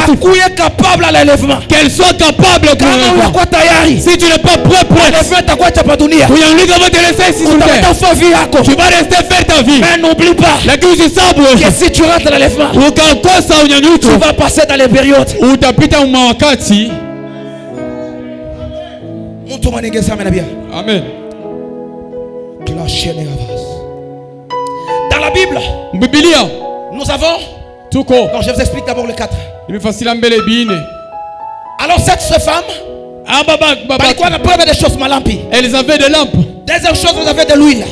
Bakou est capable à l'enlèvement.
Qu'elle soit capable de si tu n'es pas prêt pour tu vas rester faire ta vie.
Mais n'oublie pas que si tu rentres à l'enlèvement, tu vas passer dans les périodes.
Amen.
Dans la Bible, nous avons. Non, je vous explique d'abord le 4. Alors cette femme, des choses malampi.
Elles avaient des lampes.
Deuxième chose, vous avez de l'huile.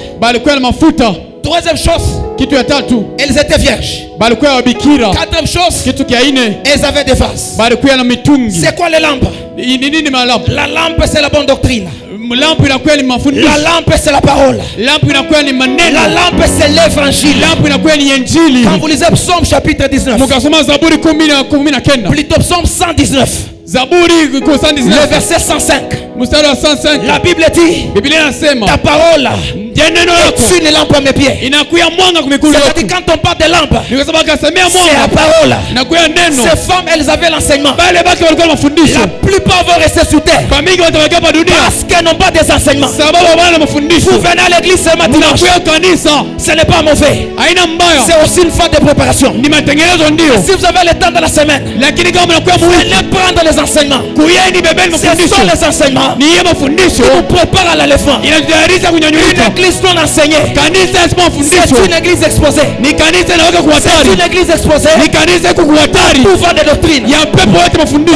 Troisième chose, elles étaient vierges. Quatrième chose, elles avaient des vases. C'est quoi les lampes? La lampe, c'est la bonne doctrine. La lampe, c'est la parole. La lampe, c'est l'évangile. Quand vous lisez Psaume chapitre 19, plutôt Psaume 119, le verset 105, la Bible dit ta parole est une lampe à mes pieds. C'est-à-dire quand on parle de lampe, c'est la parole. Ces femmes, elles avaient l'enseignement. La plupart vont rester sous terre parce qu'elles n'ont pas des enseignements. Vous venez à l'église ce matin, ce n'est pas mauvais. C'est aussi une phase de préparation. Si vous avez le temps de la semaine, venez prendre les enseignements. Ce sont les enseignements qui vous préparent à l'enlèvement. Une église non enseignée, c'est une église exposée. C'est une église exposée pouvoir de doctrine. Quand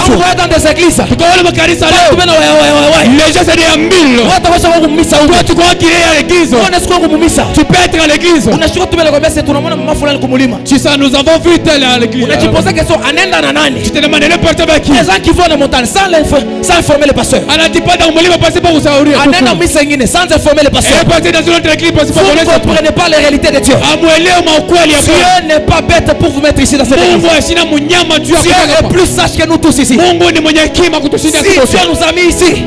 vous voyez dans des églises,
les gens se disent toi tu crois qu'il est à l'église. Tu peux être à l'église. Tu sais, nous avons vu tel à l'église. Tu te demandais le pasteur avec qui.
Les gens qui vont les montagnes sans informer le pasteur.
On n'a dit pas d'envoyer le pasteur pour vous savoir.
Sans informer le pasteur. Vous ne comprenez pas les réalités de Dieu. Dieu n'est pas bête pour vous mettre ici dans cette église. Dieu est plus sage que nous tous ici. Si Dieu nous a mis ici,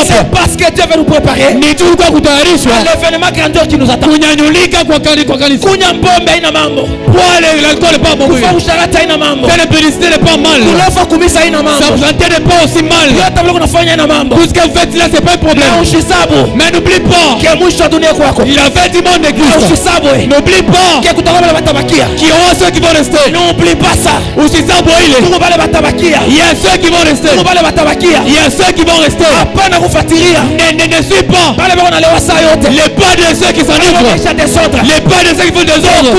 c'est parce que Dieu veut nous préparer à l'événement grandeur qui nous attend.
L'alcool n'est pas mauvais. La publicité n'est pas mal. Ça vous entendez pas aussi mal. Tout ce que vous faites là, c'est pas un problème. Mais n'oublie pas, il a fait du monde d'église. N'oublie pas qu'il y aura ceux qui vont rester.
N'oublie pas ça.
Il y a ceux qui vont rester. Il y a ceux qui vont rester. Ne suis pas les pas de ceux qui s'en ouvrent. Les pas de ceux qui font des ordres.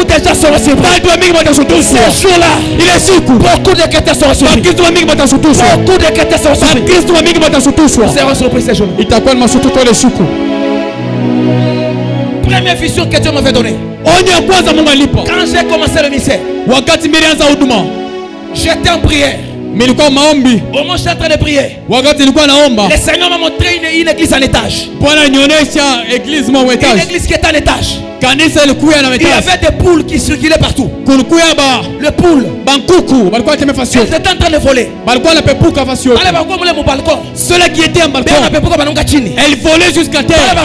Ce jour-là,
il est sûr.
beaucoup de chrétiens seront surpris. Beaucoup de chrétiens seront surpris ce jour-là. Première vision que Dieu m'avait donnée. Quand j'ai commencé le ministère, j'étais en prière. Au moment où j'étais en train de prier, le Seigneur m'a montré une une église en étage. Une église qui est en étage. Il y avait des poules qui circulaient partout. Le poule. Elles étaient en train de voler.
Ceux qui étaient en balcon, elles volaient jusqu'à terre.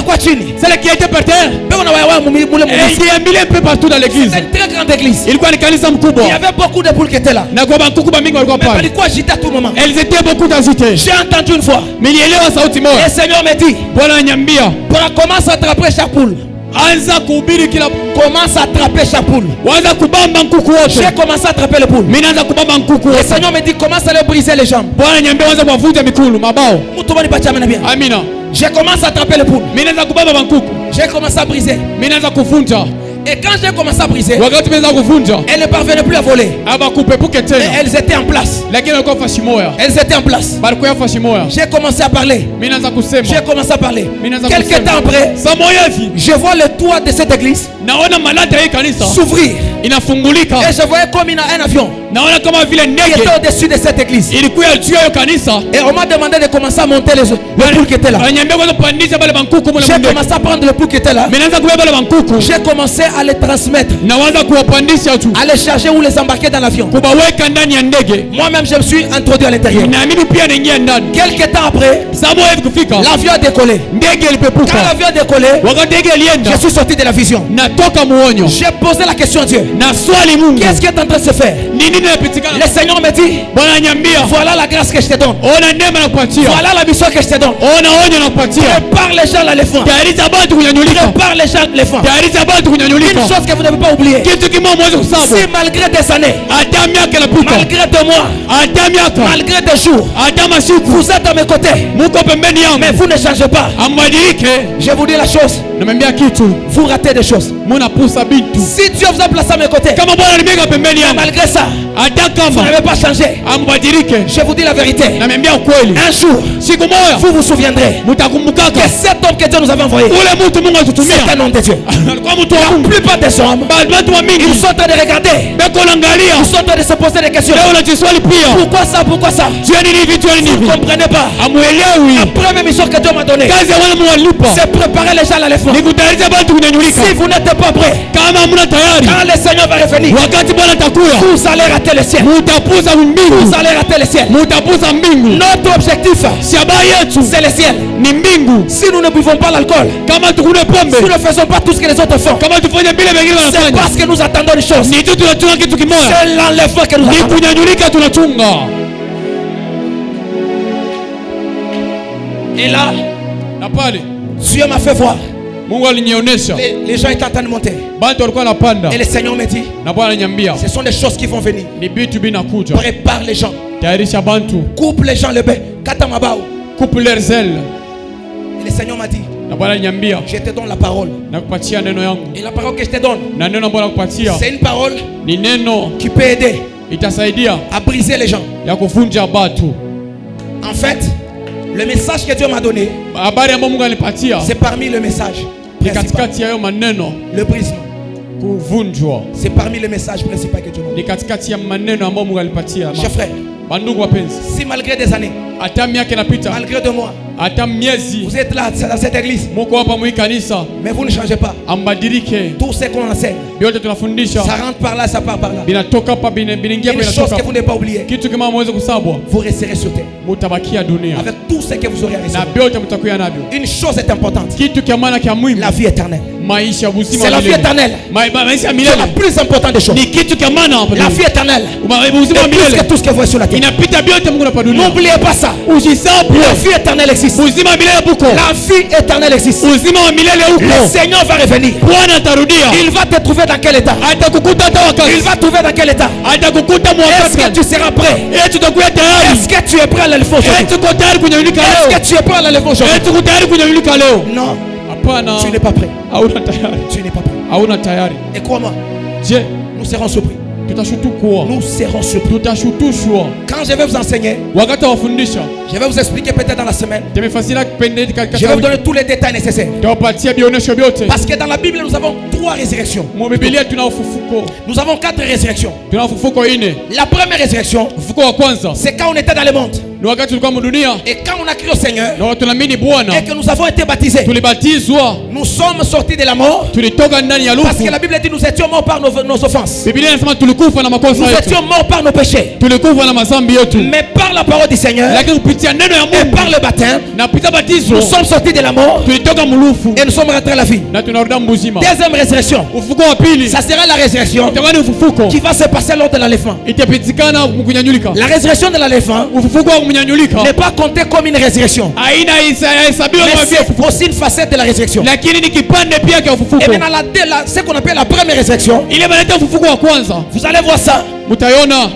Celles qui étaient par terre, elles déambulaient un peu partout dans l'église.
C'était une très grande église.
Il
y avait beaucoup de poules qui étaient là. Mais pourquoi agiter à tout moment?
elles étaient beaucoup agitées.
J'ai entendu une fois.
Mais
Le Seigneur me dit, commence à attraper chaque poule. Commence à attraper chaque poule. J'ai commencé à attraper les poules. Le Seigneur me dit, commence à leur briser les jambes. J'ai commencé à attraper les poules. J'ai commencé à briser. Et quand j'ai commencé à briser, elles ne parvenaient plus à voler. Mais elles étaient en place. Elles étaient en place. J'ai commencé à parler. J'ai commencé à parler. Quelques temps après, je vois le toit de cette église s'ouvrir. Et je voyais comme un avion qui était au-dessus de cette église. Et on m'a demandé de commencer à monter les poules qui étaient là. J'ai commencé à prendre les poules qui étaient là. J'ai commencé à les transmettre, à les charger ou les embarquer dans l'avion. Moi-même je me suis introduit à l'intérieur. Quelques temps après, l'avion a décollé. Quand l'avion a décollé, je suis sorti de la vision. J'ai posé la question à Dieu. Qu'est-ce qui est en train de se faire? Le Seigneur me dit, voilà la grâce que je te donne. Voilà la mission que je te donne. Prépare les gens à l'éléphant. Prépare les gens à l'éléphant. Une chose que vous ne pouvez pas oublier. Si malgré des années, malgré 2 mois, malgré des jours, vous êtes à mes côtés, mais vous ne changez pas, je vous dis la chose, vous ratez des choses. Si Dieu vous a placé à mes côtés, malgré ça, vous n'avez pas changé, je vous dis la vérité. Un jour, vous vous souviendrez que cet homme que Dieu nous avait envoyé, c'est un homme de Dieu. La plupart des hommes, ils sont en train de regarder, ils sont en train de se poser des questions. Pourquoi ça? Pourquoi ça? Vous ne comprenez pas. La première mission que Dieu m'a donnée, c'est préparer les gens à l'éléphant. Si vous n'êtes pas prêts, quand le Seigneur va revenir, vous allez rater le ciel. Vous allez rater le ciel. Notre objectif, c'est le ciel. Si nous ne buvons pas l'alcool, si nous ne faisons pas tout ce que les autres font, c'est parce que nous attendons les choses. C'est l'enlèvement que nous attendons. Et là, Dieu m'a fait voir. Les gens étaient en train de monter. Et le Seigneur me dit, ce sont des choses qui vont venir. Prépare les gens. Coupe les gens le bec.
Coupe leurs ailes.
Et le Seigneur m'a dit, je te donne la parole. Et la parole que je te donne, c'est une parole qui peut aider à briser les gens. En fait, le message que Dieu m'a donné, c'est parmi le message principal. Le brisement, c'est parmi le message principal que Dieu m'a donné. Chers frères, si malgré des années, malgré 2 mois, vous êtes là dans cette église, mais vous ne changez pas, tout ce qu'on enseigne, ça rentre par là, ça part par là. Une chose que vous n'avez pas oublié, vous resterez sur terre avec tout ce que vous aurez reçu. Une chose est importante, la vie éternelle. C'est la vie éternelle. C'est la plus importante des choses. La vie éternelle est plus que tout ce que vous voyez sur la terre. N'oubliez pas ça. La vie éternelle existe. La vie éternelle existe. Le Seigneur va revenir. Il va te trouver dans quel état? Il va te trouver dans quel état? Est-ce que tu seras prêt? Est-ce que tu es prêt à l'enlèvement aujourd'hui? Est-ce que tu es prêt à l'enlèvement aujourd'hui? Non. Tu n'es pas prêt. Tu n'es pas prêt. Et crois-moi, nous serons surpris. Nous serons surpris. Quand je vais vous enseigner, je vais vous expliquer peut-être dans la semaine. Je vais vous donner tous les détails nécessaires. Parce que dans la Bible, nous avons 3 résurrections. Nous avons 4 résurrections. La première résurrection, c'est quand on était dans le monde.
Ni wakati tulikuwa mdunia.
Et quand on a cru au Seigneur
Na tunaamini Bwana.
et que nous avons été baptisés,
Tulibatizwa.
nous sommes sortis de la mort.
Tulitoka ndani ya
Parce
lufu.
que la Bible dit nous étions morts par nos offenses.
Biblia inasema tulikufa na makosa
Nous
yetu.
étions morts par nos péchés.
Tulikufa na madhambi yetu.
Mais par la parole du Seigneur
Lakini kupitia neno ya
et
Mungu
par le baptême,
na pita batizo
nous sommes sortis de la mort
tulitoka mulufu
et nous sommes rentrés à la vie.
na tunarudi mzima.
Deuxième résurrection,
Ufufuko wa pili.
ça sera la résurrection
Itakuwa ni ufufuko.
qui va se passer lors de l'enlèvement.
Itapitikana kunyanyulika.
La résurrection de l'enlèvement
Ufufuko wa kunyanyulika.
n'est pas comptée comme une résurrection,
Aina hesabiwa
mais
kama vile
c'est aussi une facette de la résurrection.
lakini ni kipande pia cha ufufuko.
Et maintenant, ce qu'on appelle la première résurrection,
Ile banaita ufufuko wa kwanza.
vous allez voir ça.
Mutaiona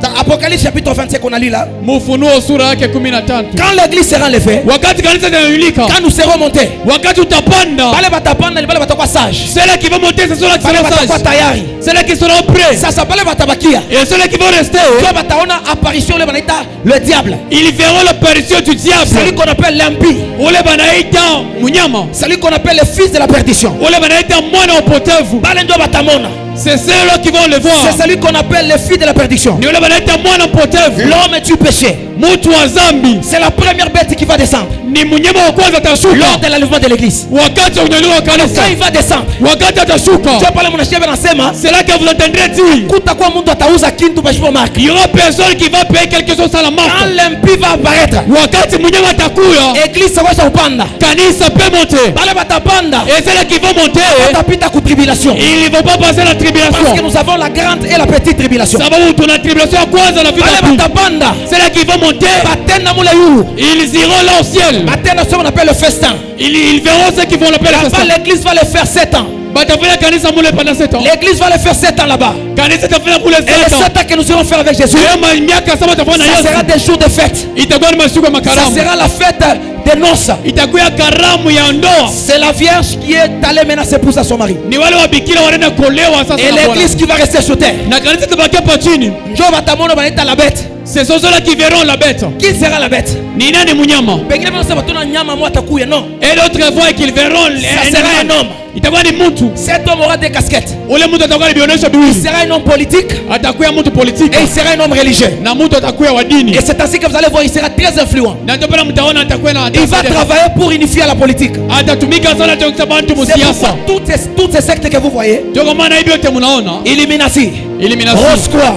Dans Apocalypse chapitre 25 qu'on a lu là.
Ufunuo sura yake 13.
Quand l'église sera enlevée,
Wakati kanisa linanyanyulika,
quand nous serons montés,
wakati utapanda,
pale batapanda, pale batakuwa sage,
ceux qui vont monter, ce sont
pale
les
batakuwa
sages.
tayari.
Ceux qui seront prêts.
Sasa pale batabakia,
Et ceux qui vont rester,
toi bataona apparition le banaita le diable,
ils verront l'apparition du diable.
celui qu'on appelle l'impie,
Ule banaita munyama.
celui qu'on appelle le fils de la perdition.
Ule banaita mwana upotevu.
Bale ndio batamona,
C'est ceux-là qui vont le voir.
c'est celui qu'on appelle le fils de la perdition,
Ni ule banaita mwana upotevu.
l'homme du péché.
Mtu wa zambi.
C'est la première bête qui va descendre
Ni munyama wa kwanza
lors
atashuka.
de l'enlèvement de l'église.
Wakati wa kunyanyuka wa
Quand
kanisa.
il va descendre,
Wakati atashuka.
tu pale mwanasheria anasema
C'est là que vous entendrez dire.
kutakuwa mtu atauza kintu bashipo mark.
Il y aura personne qui va payer quelque chose à la
Quand
marque.
l'impie va apparaître,
Wakati munyama atakuya,
église saweza upanda,
kanisa peut monter.
bale batapanda,
Et ceux qui vont monter,
batapita ku tribulation.
ils ne vont pas passer la
Parce que
tribulation.
nous avons la grande et la petite tribulation.
Sababu tuna tribulation ya kwanza na
Bale
vita pili.
batapanda,
Ceux qui vont monter,
batenda mule yulu,
ils iront là au ciel.
batenda ce qu'on appelle le festin.
Ils verront ceux qui vont l'appeler le
Là-bas,
festin.
l'église va le faire 7 ans.
Batafanya kanisa mule pendant 7 ans.
L'église va le faire 7 ans là-bas.
Kanisa tafanya kule
Et les
7 ans.
7 ans que nous allons faire avec Jésus,
Leo miaka 7 tafanya
ça sera
Yesu.
des jours de fête.
Itakuwa ni masiku ya
Ça
makaramu.
sera la fête des noces.
Itakuwa karamu ya ndoa.
C'est la vierge qui est allée maintenant s'épouser à son mari.
Ni wale wabikira wanaenda kuolewa sasa
Et
na Bwana.
l'église qui va rester sur terre.
Na kanisa tabaki hapa chini.
Njo batamono banaita la bête.
Ce sont ceux-là qui verront la bête.
Qui sera la bête?
Ni nani munyama?
Pengine wanasema tuna nyama mwa atakuya. Non.
Et d'autres voient qu'ils verront
Ça sera un homme.
itakuwa ni mtu.
Cet homme aura des casquettes.
Ule mtu atakuwa ni bionyesho
Il
biwili.
sera un homme politique
Atakuwa mtu politiki.
et il sera un homme religieux.
Na mtu atakuwa wa dini.
Et c'est ainsi que vous allez voir, il sera très influent.
Na ndio pale mtaona atakuwa na
Il va travailler pour unifier la politique.
atatumika sana kwa bantu
C'est
msiasa.
pourquoi toutes ces sectes que vous voyez,
Ndio kwa maana hivi yote mnaona
Illuminati,
elimination.
Rose-Croix,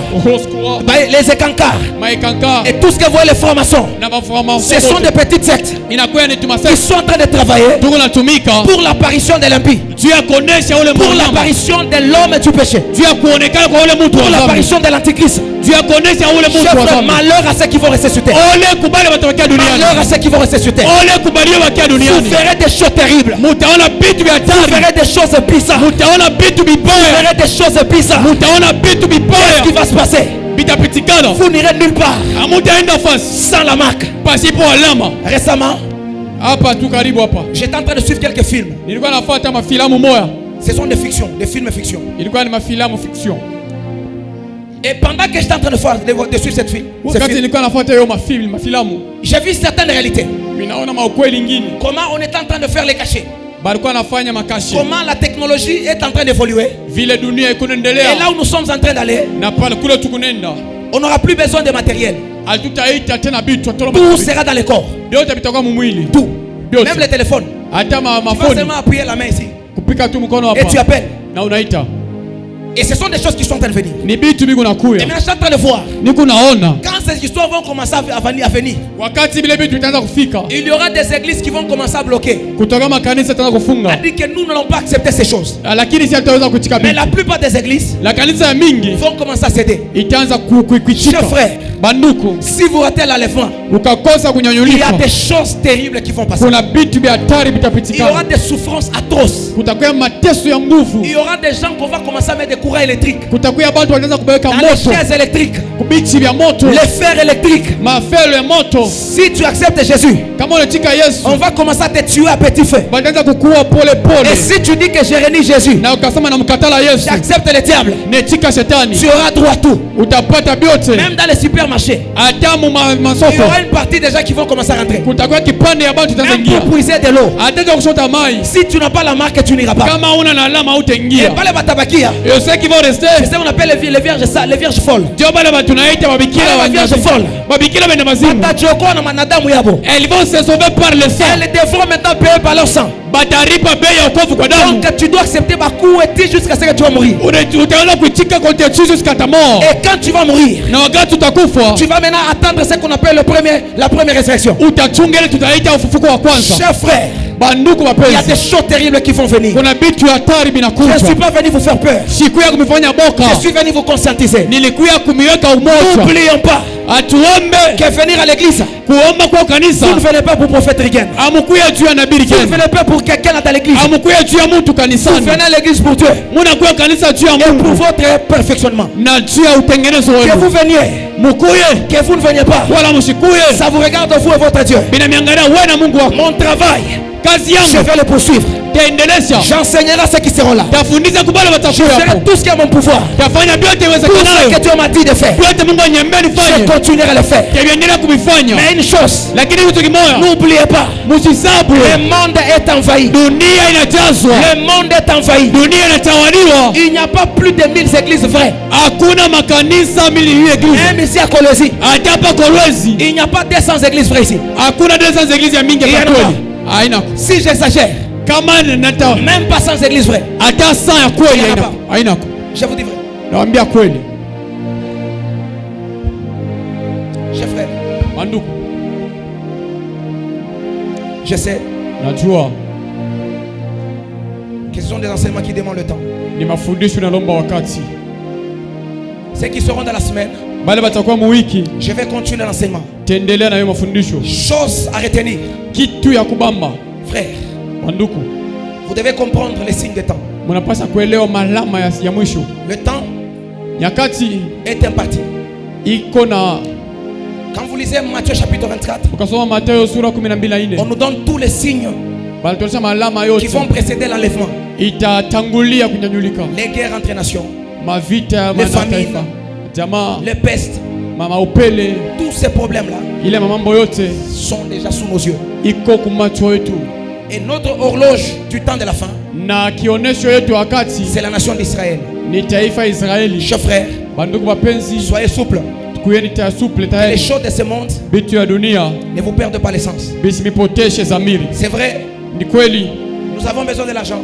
les Écancars
Maikanka
et tout ce que vous voyez les francs-maçons,
na maformation.
ce sont des petites sectes
inakuwa ni
qui
tumasema.
sont en train de travailler
Tuko natumika.
pour l'apparition de l'impie,
Juu ya kuonesha ule
pour
mnyama.
l'apparition de l'homme du péché,
Juu ya kuonekana kwa ule mtu
pour
wa dhambi.
l'apparition de l'antichrist.
Juu ya kuonesha ule mtu
Chef,
wa dhambi.
malheur à ceux qui vont rester sur terre.
Ole kubali watawakia duniani.
Malheur à ceux qui vont rester sur terre.
Ole kubaliwa wakia
Vous
duniani.
verrez des choses terribles.
Mutaona vitu vya
Vous
hatari.
verrez des choses bizarres.
Mutaona vitu
Vous
vibaya.
verrez des choses bizarres.
Mutaona vitu
Qu'est-ce qui
vibaya.
va se passer?
Vitapitikana.
Vous n'irez nulle part
Hamutaenda fasi.
sans la marque.
Pasipo alama.
Récemment,
Hapa tu karibu hapa.
j'étais en train de suivre quelques films.
Nilikuwa nafuata mafilamu moya.
Ce sont des fictions, des films fiction.
Ilikuwa ni mafilamu fiction.
Et pendant que j'étais en train de suivre cette film,
Wakati nilikuwa nafuata hiyo mafilamu,
j'ai vu certaines réalités.
ninaona maukweli ingine.
Comment on est en train de faire les cachets.
Balikuwa nafanya makashi.
Comment la technologie est en train d'évoluer.
Vile dunia iko
Et là
inaendelea.
où nous sommes en train d'aller,
Na pale kule tukunenda.
on n'aura plus besoin de matériel.
Hatutaita tena bitu atolo.
Tout sera dans le corps.
Vyote vitakuwa mumwili.
Tout.
Vyote.
Même les téléphones.
Hata
Tu vas
mafoni.
seulement appuyer la main ici.
Kupika tu mkono
Et tu
hapa.
appelles.
Na unaita.
Et ce sont des choses qui sont en train de venir.
Ni bitu biko
Et
nakuya.
maintenant, je suis en train de voir.
Niko naona.
Quand ces histoires vont commencer à venir,
Wakati vile bitu vitaanza kufika.
il y aura des églises qui vont commencer à bloquer.
Kutoka makanisa tena
On
kufunga.
dit que nous n'allons pas accepter ces choses.
Lakini si hataweza kuchika
Mais
bitu.
la plupart des églises
La kanisa ya mingi
vont commencer à céder.
itaanza kuichika.
Chers frères,
Banduku,
si vous ratez l'enlèvement,
ukakosa
il y a
kunyanyulika.
des choses terribles qui vont passer.
Kuna bitu vya hatari
Il y aura
vitapitikana.
des souffrances atroces.
Kutakuwa mateso ya
Il
nguvu.
y aura des gens qu'on va commencer à mettre des courants électriques
Kutakuwa watu wanaanza kubaweka
dans les
moto.
chaises électriques,
Kubichi vya moto.
les fers électriques.
Mafelo ya moto.
Si tu acceptes Jésus,
Kama unachika Yesu,
on va commencer à te tuer à petit feu.
bataanza kukua pole
Et
pole.
si tu dis que j'ai reni Jésus,
Na ukasema namkatala Yesu,
j'accepte le diable,
nechika shetani,
tu auras droit à tout.
utapata vyote.
Même dans les supermarchés,
Hata mu
il y
masoko
aura une partie des gens qui vont commencer à rentrer.
kutakuwa kipande ya bantu
Même
itaanza
pour
ingia.
puiser de l'eau.
Ataanza kushota mai.
Si tu n'as pas la marque, tu n'iras pas.
Kama una na alama
Et
utaingia.
pas les batabakia.
Et ceux qui vont
C'est
rester,
ça qu'on appelle les vierges folles.
ndio bale watu tunaita
Pas
wabikira
les
wanyama.
vierges folles, elles vont se sauver par le sang. Elles devront maintenant payer par leur sang. Donc tu dois accepter ma coup jusqu'à ce que tu vas mourir. Et quand tu vas mourir, tu vas maintenant attendre ce qu'on appelle la première résurrection. Chers frères, il y a des choses terribles qui vont venir. Je ne suis pas venu vous faire peur. Je suis venu vous conscientiser. N'oublions pas que venir à l'église, vous ne venez pas pour prophète Rigen. Vous ne venez pas pour quelqu'un dans l'église. Vous venez à l'église pour Dieu et pour votre perfectionnement. Que vous veniez, que vous ne veniez pas, ça vous regarde vous et votre Dieu. Mon travail, je vais le poursuivre. J'enseignerai ceux qui seront là. Je ferai tout ce qui est à mon pouvoir. Tout ce que Dieu m'a dit de faire, je continuerai à le faire. Mais une chose, n'oubliez pas, le monde est envahi. Le monde est envahi. Il n'y a pas plus de 1000 églises vraies. Même ici à Kolwezi, il n'y a pas 200 églises vraies ici. Si j'exagère, même pas 100 églises vraies. Je vous dis vrai. Chers frères, je sais que ce sont des enseignements qui demandent le temps. Ceux qui seront dans la semaine, je vais continuer l'enseignement. Chose à retenir, frère, vous devez comprendre les signes des temps. Le temps est imparti. Quand vous lisez Matthieu chapitre 24, on nous donne tous les signes qui vont précéder l'enlèvement. Les guerres entre nations, les famines, les pestes, tous ces problèmes-là sont déjà sous nos yeux. Et notre horloge du temps de la fin, c'est la nation d'Israël. Chers frères, soyez souples. Les choses de ce monde ne vous perdent pas l'essence. C'est vrai, nous avons besoin de l'argent.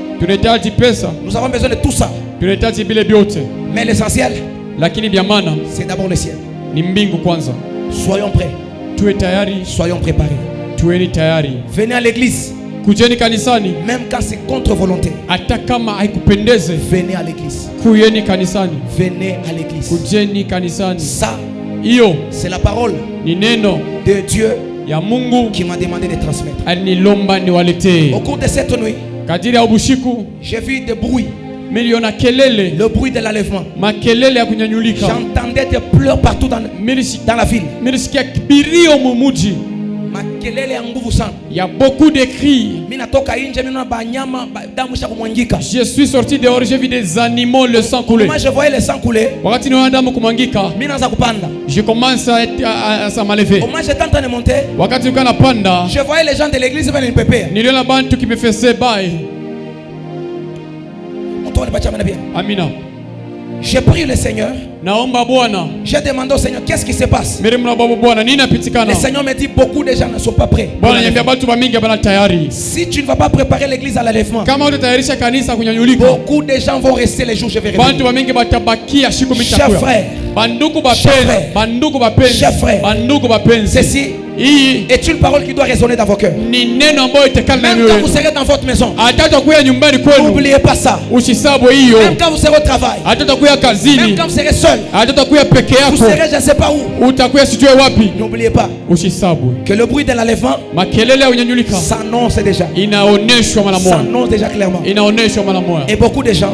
Nous avons besoin de tout ça. Mais l'essentiel, c'est d'abord le ciel. Soyons prêts. Soyons préparés. Venez à l'église. Même quand c'est contre volonté. Venez à l'église. Venez à l'église. Ça, c'est la parole de Dieu qui m'a demandé de transmettre. Au cours de cette nuit, j'ai vu des bruits. Le bruit de l'enlèvement. J'entendais des pleurs partout dans la ville.
Il y a beaucoup de cris. Je suis sorti dehors, j'ai vu des animaux, le sang couler.
Moi je voyais le sang couler.
Je commence à m'enlever.
Moi j'étais en train de monter. Je voyais les gens de l'église venir me péper.
Qui me faisaient bail. Amina.
J'ai prié le Seigneur. J'ai demandé au Seigneur qu'est-ce qui se passe. Le Seigneur me dit beaucoup de gens ne sont pas prêts. Si tu ne vas pas préparer l'église à l'enlèvement, beaucoup de gens vont rester les jours je vais revenir. Chers frères, chers frères, ceci est une parole qui doit résonner dans vos cœurs. Même quand vous serez dans votre maison, n'oubliez pas ça. Même quand vous serez au travail, même quand vous serez seul, vous serez je ne sais pas où, n'oubliez pas que le bruit de l'enlèvement s'annonce déjà. S'annonce déjà clairement. Et beaucoup de gens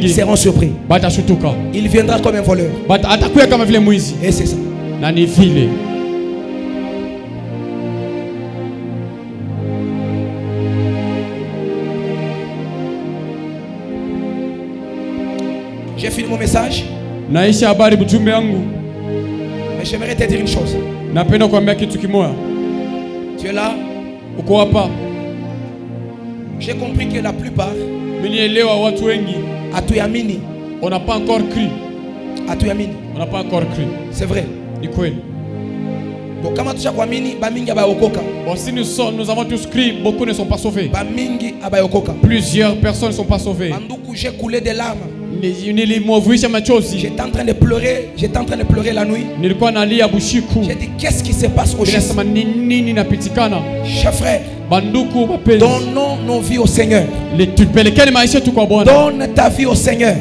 seront surpris. Il viendra comme un voleur. Et c'est ça. J'ai fini mon message. Mais j'aimerais te dire une chose. Tu es là. J'ai compris que la plupart
on n'a pas encore cru.
C'est vrai.
Ni kweli.
Bon, kama tushakuamini bamingi abayokoka.
Bon, si nous avons tous crié, beaucoup ne sont pas sauvés.
Bamingi abayokoka.
Plusieurs personnes ne sont pas sauvées.
Banduku, j'ai coulé des larmes.
J'étais
en train de pleurer, la nuit. J'ai dit, qu'est-ce qui se passe au juste? Chers frères, donnons nos vies au Seigneur. Donne ta vie au Seigneur.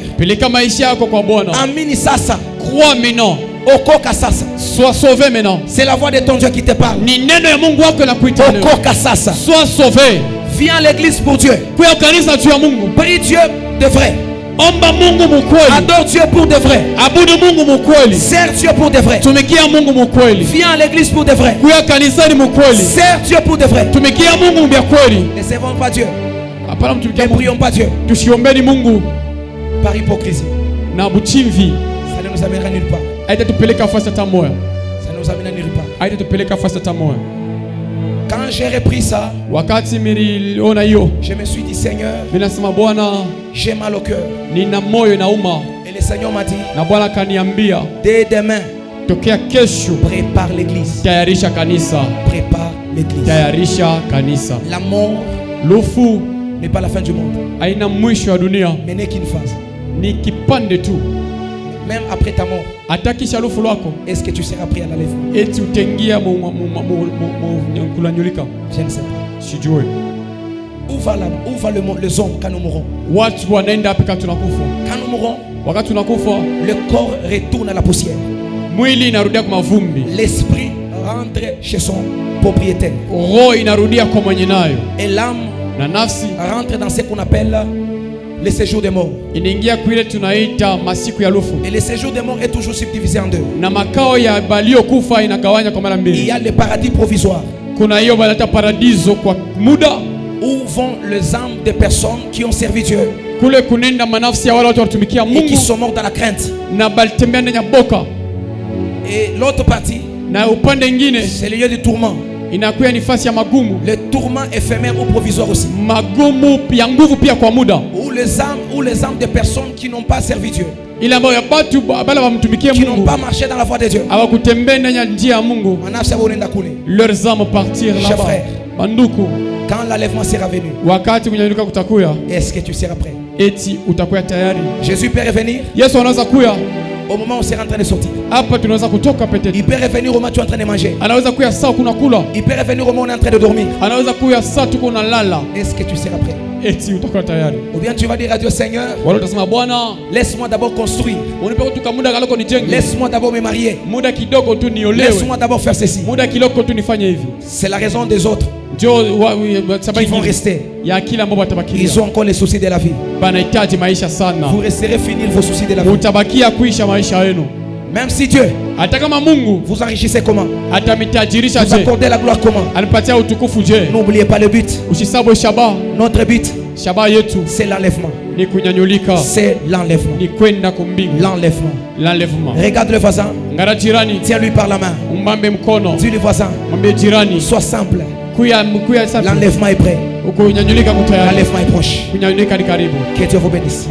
Amini sasa.
Crois maintenant.
Okoka sasa.
Sois sauvé maintenant.
C'est la voix de ton Dieu qui te parle.
Okoka
sasa.
Sois sauvé.
Viens à l'église pour Dieu. Prie Dieu de vrai. Adore Dieu pour de vrai. Sers Dieu pour de vrai. Viens à l'église pour de vrai. Sers Dieu pour de vrai. Ne servons pas Dieu. Ne prions pas Dieu. Par hypocrisie. Ça ne nous amènera nulle part. Ça ne nous amènera nulle part. Quand j'ai repris ça, je me suis dit, Seigneur, j'ai mal au cœur. Et le Seigneur m'a dit, dès demain, prépare l'église. Prépare l'église. La mort n'est pas la fin du monde, mais n'est qu'une phase. Même après ta mort, est-ce que tu seras prêt à l'enlèvement? Je ne sais pas. Où va les hommes quand nous mourrons? Quand nous mourons, le corps retourne à la poussière. L'esprit rentre chez son propriétaire. Et l'âme rentre dans ce qu'on appelle le séjour des morts. Et le séjour des morts est toujours subdivisé en deux. Il y a le paradis provisoire, où vont les âmes des personnes qui ont servi Dieu et qui sont morts dans la crainte. Et l'autre partie, c'est le lieu du tourment. Le tourment éphémère ou provisoire aussi. Où les âmes des personnes qui n'ont pas servi Dieu, qui n'ont pas marché dans la voie de Dieu,
leurs âmes partirent là-bas.
Quand l'enlèvement sera venu, est-ce que tu seras prêt? Jésus peut revenir au moment où on sera en train de sortir. Il peut revenir au moment où tu es en train de manger. Il peut revenir au moment où on est en train de dormir. Est-ce que tu seras prêt? Ou bien tu vas dire à Dieu, Seigneur, laisse-moi d'abord construire. Laisse-moi d'abord me marier. Laisse-moi d'abord faire ceci. C'est la raison des autres qui vont rester. Ils ont encore les soucis de la vie. Vous resterez finir vos soucis de la vie. Même si Dieu vous enrichissez comment, vous accordez la gloire comment, n'oubliez pas le but. Notre but, c'est l'enlèvement. C'est l'enlèvement. L'enlèvement. Regarde le voisin, tiens-lui par la main. Dis le voisin, sois simple. L'enlèvement est prêt. L'enlèvement est proche. Que Dieu vous bénisse.